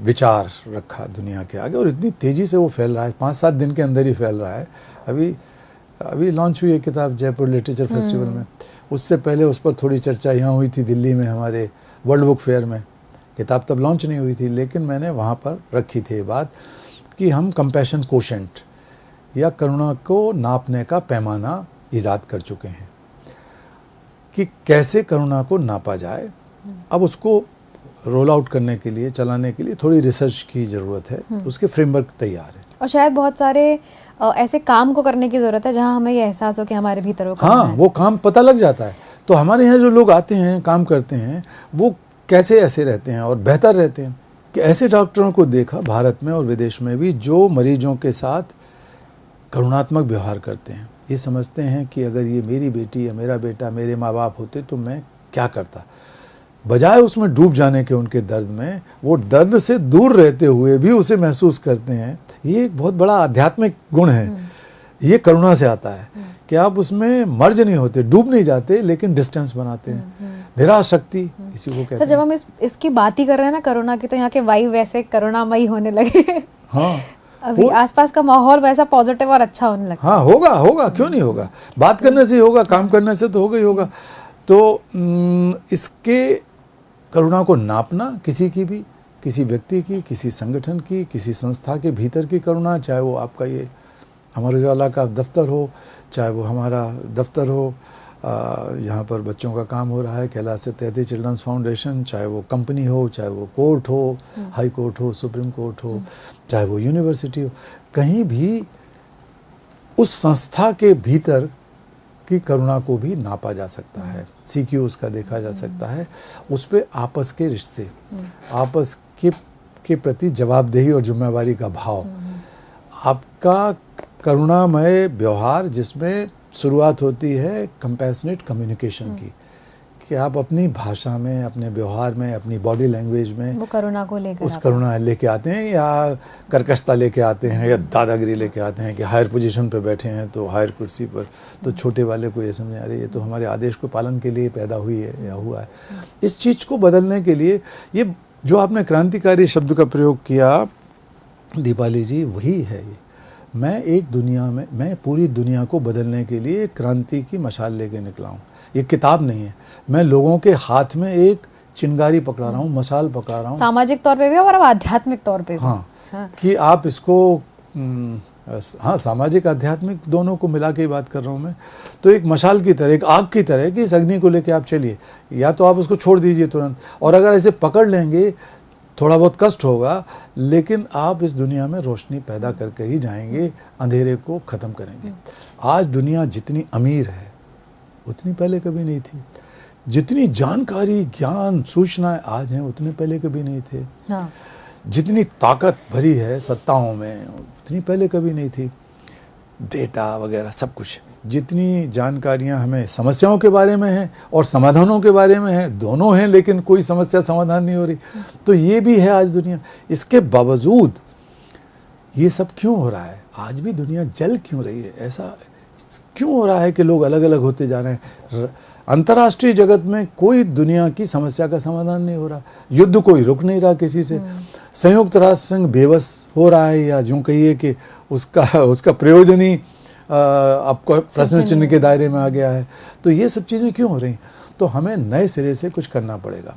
विचार रखा दुनिया के आगे, और इतनी तेज़ी से वो फैल रहा है, 5-7 दिन के अंदर ही फैल रहा है। अभी लॉन्च हुई है किताब जयपुर लिटरेचर फेस्टिवल में, उससे पहले उस पर थोड़ी चर्चा यहाँ हुई थी दिल्ली में हमारे वर्ल्ड बुक फेयर में। किताब तब लॉन्च नहीं हुई थी, लेकिन मैंने वहाँ पर रखी थी ये बात कि हम कंपैशन कोशेंट या करुणा को नापने का पैमाना ईजाद कर चुके हैं कि कैसे करुणा को नापा जाए। अब उसको रोल आउट करने के लिए, चलाने के लिए थोड़ी रिसर्च की ज़रूरत है, उसके फ्रेमवर्क तैयार है। और शायद बहुत सारे ऐसे काम को करने की ज़रूरत है जहाँ हमें ये एहसास हो कि हमारे भीतर वो हाँ, वो काम पता लग जाता है। तो हमारे यहाँ जो लोग आते हैं, काम करते हैं, वो कैसे ऐसे रहते हैं और बेहतर रहते हैं। कि ऐसे डॉक्टरों को देखा भारत में और विदेश में भी जो मरीजों के साथ करुणात्मक व्यवहार करते हैं। ये समझते हैं कि अगर ये मेरी बेटी या मेरा बेटा, मेरे माँ बाप होते तो मैं क्या करता, बजाय उसमें डूब जाने के उनके दर्द में, वो दर्द से दूर रहते हुए भी उसे महसूस करते हैं। ये एक बहुत बड़ा आध्यात्मिक गुण है, ये करुणा से आता है कि आप उसमें मर्ज नहीं होते, डूब नहीं जाते, लेकिन डिस्टेंस बनाते हैं। निराशक्ति इसी को कहते हैं। जब हम इसकी बात ही कर रहे हैं ना करुणा की, तो यहाँ के वायु वैसे करुणामयी होने लगे। हाँ, अभी आसपास का माहौल वैसा पॉजिटिव और अच्छा होने लगा। हाँ, होगा, क्यों नहीं होगा। बात करने से ही होगा, काम करने से तो होगा ही होगा। तो इसके करुणा को नापना, किसी की भी, किसी व्यक्ति की, किसी संगठन की, किसी संस्था के भीतर की करुणा, चाहे वो आपका ये अमर उजाला का दफ्तर हो, चाहे वो हमारा दफ्तर हो, यहाँ पर बच्चों का काम हो रहा है कैलाश से तहती चिल्ड्रंस फाउंडेशन, चाहे वो कंपनी हो, चाहे वो कोर्ट हो, हाई कोर्ट हो, सुप्रीम कोर्ट हो, चाहे वो यूनिवर्सिटी हो, कहीं भी उस संस्था के भीतर की करुणा को भी नापा जा सकता है, सीक्यू उसका देखा जा सकता है। उस पे आपस के रिश्ते, आपस के प्रति जवाबदेही और जिम्मेवारी का भाव, आपका करुणामय व्यवहार जिसमें शुरुआत होती है कंपैशनेट कम्युनिकेशन की, कि आप अपनी भाषा में, अपने व्यवहार में, अपनी बॉडी लैंग्वेज में वो करुणा को लेकर, उस करुणा लेके आते हैं, या कर्कशता लेके आते हैं, या दादागिरी लेके आते हैं कि हायर पोजीशन पे बैठे हैं तो हायर कुर्सी पर, तो छोटे वाले को ये समझ आ रही है, ये तो हमारे आदेश को पालन के लिए पैदा हुई है या हुआ है। इस चीज़ को बदलने के लिए ये जो आपने क्रांतिकारी शब्द का प्रयोग किया दीपाली जी, वही है ये। मैं पूरी दुनिया को बदलने के लिए क्रांति की मशाल लेके निकला हूँ। ये किताब नहीं है, मैं लोगों के हाथ में एक चिंगारी पकड़ा रहा हूँ, मशाल पकड़ा रहा हूँ, सामाजिक तौर पे भी और आध्यात्मिक तौर पे भी। हाँ, कि आप इसको हाँ, सामाजिक आध्यात्मिक दोनों को मिला के ही बात कर रहा हूँ मैं। तो एक मशाल की तरह, एक आग की तरह कि इस अग्नि को लेके आप चलिए, या तो आप उसको छोड़ दीजिए तुरंत, और अगर ऐसे पकड़ लेंगे थोड़ा बहुत कष्ट होगा, लेकिन आप इस दुनिया में रोशनी पैदा करके ही जाएंगे, अंधेरे को ख़त्म करेंगे। आज दुनिया जितनी अमीर है उतनी पहले कभी नहीं थी, जितनी जानकारी, ज्ञान, सूचनाएं आज हैं उतने पहले कभी नहीं थे। हाँ। जितनी ताकत भरी है सत्ताओं में उतनी पहले कभी नहीं थी, डेटा वगैरह सब कुछ। जितनी जानकारियां हमें समस्याओं के बारे में हैं और समाधानों के बारे में हैं, दोनों हैं, लेकिन कोई समस्या समाधान नहीं हो रही, तो ये भी है आज दुनिया। इसके बावजूद ये सब क्यों हो रहा है? आज भी दुनिया जल क्यों रही है? ऐसा क्यों हो रहा है कि लोग अलग अलग होते जा रहे हैं? अंतर्राष्ट्रीय जगत में कोई दुनिया की समस्या का समाधान नहीं हो रहा, युद्ध कोई रुक नहीं रहा किसी से, संयुक्त राष्ट्र संघ बेबस हो रहा है, या यूँ कहिए कि उसका प्रयोजन ही आपको प्रश्न चिन्ह के दायरे में आ गया है। तो ये सब चीज़ें क्यों हो रही? तो हमें नए सिरे से कुछ करना पड़ेगा,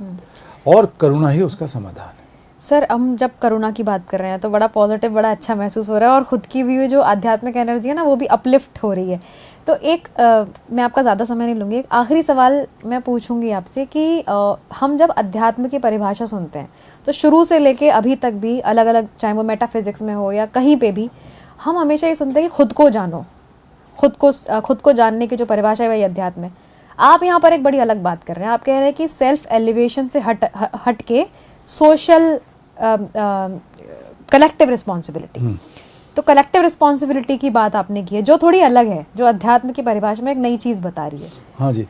और करुणा ही उसका समाधान है। सर, हम जब करुणा की बात कर रहे हैं तो बड़ा पॉजिटिव, बड़ा अच्छा महसूस हो रहा है, और खुद की भी जो आध्यात्मिक एनर्जी है ना, वो भी अपलिफ्ट हो रही है। तो एक मैं आपका ज़्यादा समय नहीं लूँगी, एक आखिरी सवाल मैं पूछूंगी आपसे कि हम जब अध्यात्म की परिभाषा सुनते हैं तो शुरू से लेके अभी तक भी अलग अलग, चाहे वो मेटाफिजिक्स में हो या कहीं पे भी, हम हमेशा ये सुनते हैं कि खुद को जानो, खुद को जानने की जो परिभाषा है वही अध्यात्म है। आप यहाँ पर एक बड़ी अलग बात कर रहे हैं। आप कह रहे हैं कि सेल्फ एलिवेशन से हट के सोशल कलेक्टिव रिस्पॉन्सिबिलिटी। तो कलेक्टिव रिस्पॉन्सिबिलिटी की बात आपने की है जो थोड़ी अलग है, जो अध्यात्म की परिभाषा में एक नई चीज बता रही है। हाँ जी,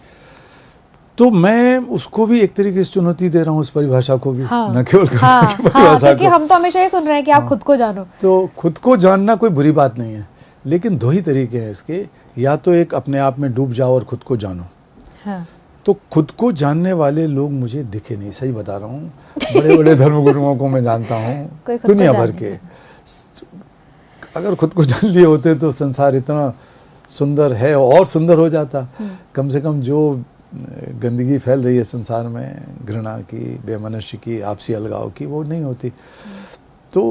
तो मैं उसको भी एक तरीके से चुनौती दे रहा हूँ, उस परिभाषा को भी। हाँ, न केवल की परिभाषा क्योंकि को। हम तो हमेशा ये सुन रहे हैं कि आप खुद को जानो। तो खुद को जानना कोई बुरी बात नहीं है, लेकिन दो ही तरीके हैं इसके। या तो एक अपने आप में डूब जाओ और खुद को जानो। हाँ। तो खुद को जानने वाले लोग मुझे दिखे नहीं, सही बता रहा हूँ। बड़े बड़े धर्मगुरुओं को मैं जानता हूँ दुनिया भर के। अगर खुद को जान लिए होते तो संसार इतना सुंदर है और सुंदर हो जाता। कम से कम जो गंदगी फैल रही है संसार में, घृणा की, बेमनुष्य की, आपसी अलगाव की, वो नहीं होती। तो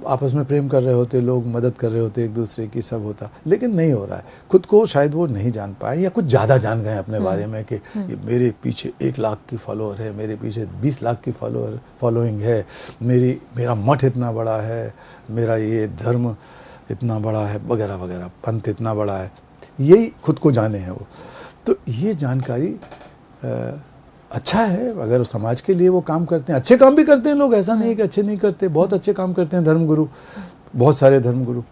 आपस में प्रेम कर रहे होते लोग, मदद कर रहे होते एक दूसरे की, सब होता। लेकिन नहीं हो रहा है। खुद को शायद वो नहीं जान पाए या कुछ ज़्यादा जान गए अपने बारे में कि ये मेरे पीछे 1 लाख की फॉलोअर है, मेरे पीछे 20 लाख की फॉलोइंग है, मेरा मठ इतना बड़ा है, मेरा ये धर्म इतना बड़ा है, वगैरह वगैरह, पंथ इतना बड़ा है। यही खुद को जाने हैं वो। तो ये जानकारी अच्छा है अगर समाज के लिए वो काम करते हैं। अच्छे काम भी करते हैं लोग, ऐसा नहीं है कि अच्छे नहीं करते, बहुत अच्छे काम करते हैं धर्मगुरु, बहुत सारे धर्मगुरु।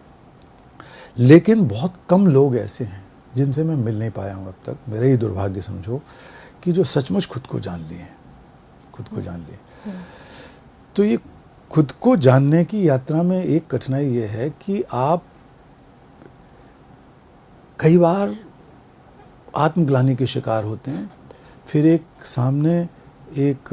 लेकिन बहुत कम लोग ऐसे हैं जिनसे मैं मिल नहीं पाया हूँ अब तक। मेरा ही दुर्भाग्य समझो कि जो सचमुच खुद को जान लिए, खुद को जान लिए। तो ये खुद को जानने की यात्रा में एक कठिनाई ये है कि आप कई बार आत्मग्लानि के शिकार होते हैं। फिर एक सामने एक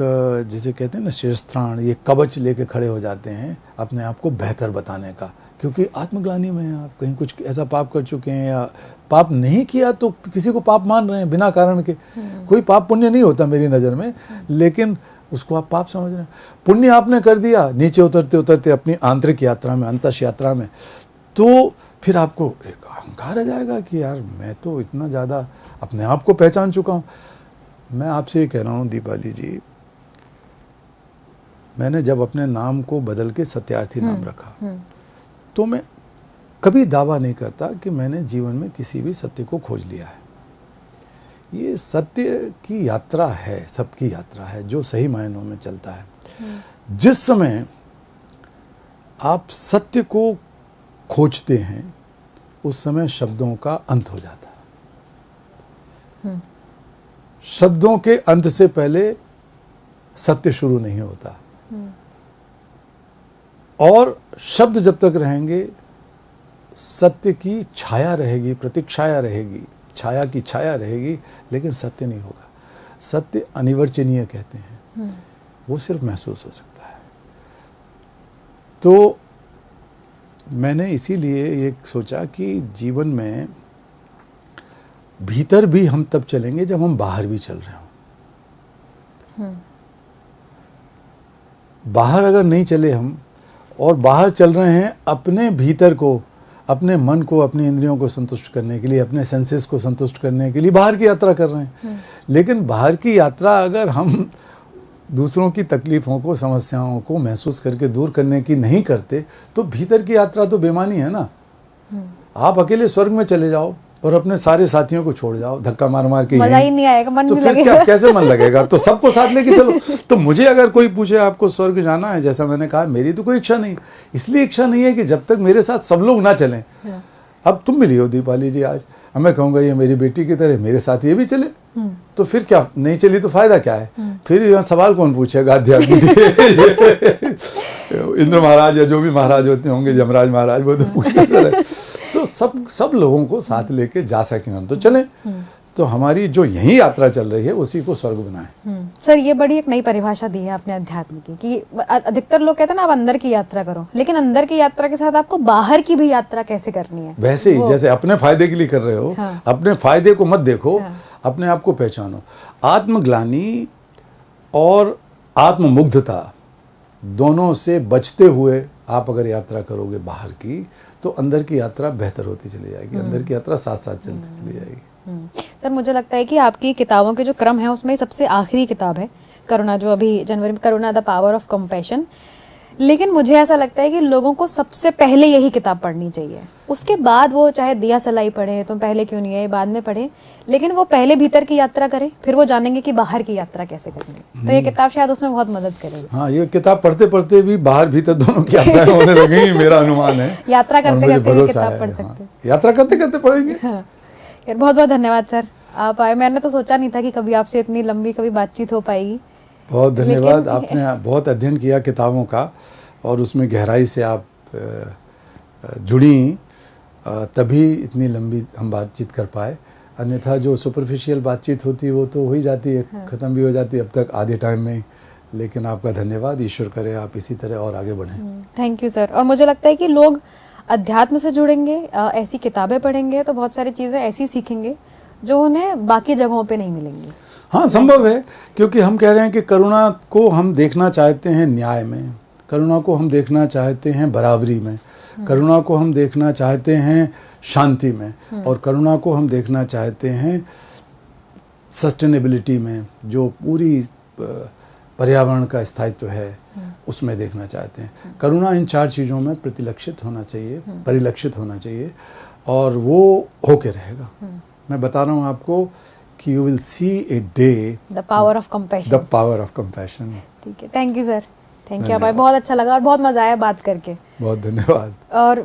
जिसे कहते हैं ना शिरस्त्राण, ये कवच लेके खड़े हो जाते हैं अपने आप को बेहतर बताने का, क्योंकि आत्मग्लानि में आप कहीं कुछ ऐसा पाप कर चुके हैं या पाप नहीं किया तो किसी को पाप मान रहे हैं बिना कारण के। कोई पाप पुण्य नहीं होता मेरी नज़र में, लेकिन उसको आप पाप समझ रहे हैं। पुण्य आपने कर दिया नीचे उतरते उतरते अपनी आंतरिक यात्रा में, अंतश यात्रा में, तो फिर आपको एक अहंकार आ जाएगा कि यार मैं तो इतना ज़्यादा अपने आप को पहचान चुका हूँ। मैं आपसे ये कह रहा हूँ दीपाली जी, मैंने जब अपने नाम को बदल के सत्यार्थी नाम रखा तो मैं कभी दावा नहीं करता कि मैंने जीवन में किसी भी सत्य को खोज लिया है। ये सत्य की यात्रा है, सबकी यात्रा है जो सही मायनों में चलता है। जिस समय आप सत्य को खोजते हैं उस समय शब्दों का अंत हो जाता है। शब्दों के अंत से पहले सत्य शुरू नहीं होता। और शब्द जब तक रहेंगे सत्य की छाया रहेगी, प्रतीक्षाया रहेगी, छाया की छाया रहेगी, लेकिन सत्य नहीं होगा। सत्य अनिवर्चनीय कहते हैं, वो सिर्फ महसूस हो सकता है। तो मैंने इसीलिए ये सोचा कि जीवन में भीतर भी हम तब चलेंगे जब हम बाहर भी चल रहे हों। बाहर अगर नहीं चले हम और बाहर चल रहे हैं अपने भीतर को, अपने मन को, अपनी इंद्रियों को संतुष्ट करने के लिए, अपने सेंसेस को संतुष्ट करने के लिए बाहर की यात्रा कर रहे हैं। लेकिन बाहर की यात्रा अगर हम दूसरों की तकलीफ़ों को, समस्याओं को महसूस करके दूर करने की नहीं करते तो भीतर की यात्रा तो बेमानी है ना। आप अकेले स्वर्ग में चले जाओ और अपने सारे साथियों को छोड़ जाओ धक्का मार मार के, मजा ही नहीं आएगा, मन तो भी फिर लगेगा। क्या, कैसे मन लगेगा? तो सबको साथ लेके चलो। तो मुझे अगर कोई पूछे आपको स्वर्ग जाना है, जैसा मैंने कहा मेरी तो कोई इच्छा नहीं। इसलिए इच्छा नहीं है कि जब तक मेरे साथ सब लोग ना चलें। अब तुम मिली हो दीपाली जी आज, अब मैं कहूँगा ये मेरी बेटी की तरह मेरे साथ ये भी चले, तो फिर क्या, नहीं चली तो फायदा क्या है? फिर यहाँ सवाल कौन पूछेगा? अध्यात्म इंद्र महाराज या जो भी महाराज होते होंगे, यमराज महाराज, वो तो पूछते रहे। तो सब लोगों को साथ लेके जा सकें हम तो चलें। तो हमारी जो यही यात्रा चल रही है उसी को स्वर्ग बनाएं। सर ये बड़ी एक नई परिभाषा दी है आपने अध्यात्म की कि अधिकतर लोग कहते हैं ना आप अंदर की यात्रा करो, लेकिन अंदर की यात्रा के साथ आपको बाहर की भी यात्रा कैसे करनी है? वैसे ही जैसे अपने फायदे के लिए कर रहे हो, हाँ। अपने फायदे को मत देखो, अपने आप को पहचानो। आत्मग्लानि और आत्ममुग्धता दोनों से बचते हुए आप अगर यात्रा करोगे बाहर की, तो अंदर की यात्रा बेहतर होती चली जाएगी, अंदर की यात्रा साथ साथ चलती चली जाएगी। सर मुझे लगता है कि आपकी किताबों के जो क्रम है उसमें सबसे आखिरी किताब है करुणा, जो अभी जनवरी में, करुणा द पावर ऑफ कंपैशन। लेकिन मुझे ऐसा लगता है कि लोगों को सबसे पहले यही किताब पढ़नी चाहिए, उसके बाद वो चाहे दिया सलाई पढ़े, तो पहले क्यों नहीं है, बाद में पढ़े, लेकिन वो पहले भीतर की यात्रा करें, फिर वो जानेंगे कि बाहर की यात्रा कैसे करनी है। तो ये किताब शायद उसमें बहुत मदद करेगी। हाँ, ये किताब पढ़ते पढ़ते भी बाहर भीतर दोनों की यात्राएं होने लगेंगी, मेरा अनुमान है। यात्रा करते और मुझे करते ये भरोसा किताब है, पढ़ हाँ, सकते हैं। यात्रा करते करते पढ़ेंगे। हाँ यार, बहुत बहुत धन्यवाद सर, आप आए। मैंने तो सोचा नहीं था कि कभी आपसे इतनी लंबी कभी बातचीत हो पाएगी। बहुत धन्यवाद, लेकिन- आपने बहुत अध्ययन किया किताबों का और उसमें गहराई से आप जुड़ी, तभी इतनी लंबी हम बातचीत कर पाए। अन्यथा जो सुपरफिशियल बातचीत होती है वो तो हो ही जाती है, ख़त्म भी हो जाती है अब तक आधे टाइम में ही। लेकिन आपका धन्यवाद, ईश्वर करे आप इसी तरह और आगे बढ़ें। Thank you sir. और मुझे लगता है कि लोग अध्यात्म से जुड़ेंगे, ऐसी किताबें पढ़ेंगे तो बहुत सारी चीज़ें ऐसी सीखेंगे जो उन्हें बाकी जगहों पे नहीं मिलेंगी। हाँ, संभव है, क्योंकि हम कह रहे हैं कि करुणा को हम देखना चाहते हैं न्याय में, करुणा को हम देखना चाहते हैं बराबरी में, करुणा को हम देखना चाहते हैं शांति में, और करुणा को हम देखना चाहते हैं सस्टेनेबिलिटी में, जो पूरी पर्यावरण का स्थायित्व है उसमें देखना चाहते हैं। करुणा इन 4 चीज़ों में प्रतिलक्षित होना चाहिए, परिलक्षित होना चाहिए, और वो होके रहेगा। मैं बता रहा हूँ आपको कि you will see a day the power of compassion. The power of compassion. ठीक है, thank you sir, thank you. भाई बहुत अच्छा लगा और बहुत मजा आया बात करके। बहुत धन्यवाद। और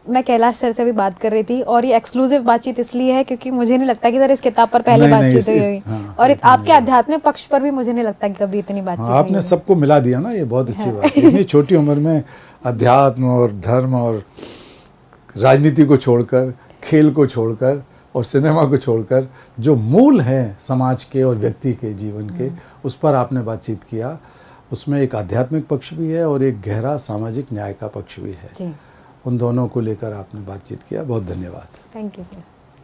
मैं कैलाश सर से भी बात कर रही थी, और ये एक्सक्लूसिव बातचीत इसलिए है क्योंकि मुझे नहीं लगता कि सर इस किताब पर पहले नहीं, बातचीत हुई होगी। हाँ, और आपके आध्यात्मिक पक्ष पर भी मुझे नहीं लगता कि कभी इतनी बातचीत हाँ, आपने हुई सबको मिला दिया ना, ये बहुत अच्छी बात है। इतनी छोटी उम्र में अध्यात्म और धर्म और राजनीति को छोड़कर, खेल को छोड़कर और सिनेमा को छोड़कर, जो मूल हैं समाज के और व्यक्ति के जीवन के, उस पर आपने बातचीत किया। उसमें एक आध्यात्मिक पक्ष भी है और एक गहरा सामाजिक न्याय का पक्ष भी है। जी, उन दोनों को लेकर आपने बातचीत किया। बहुत धन्यवाद। Thank you sir.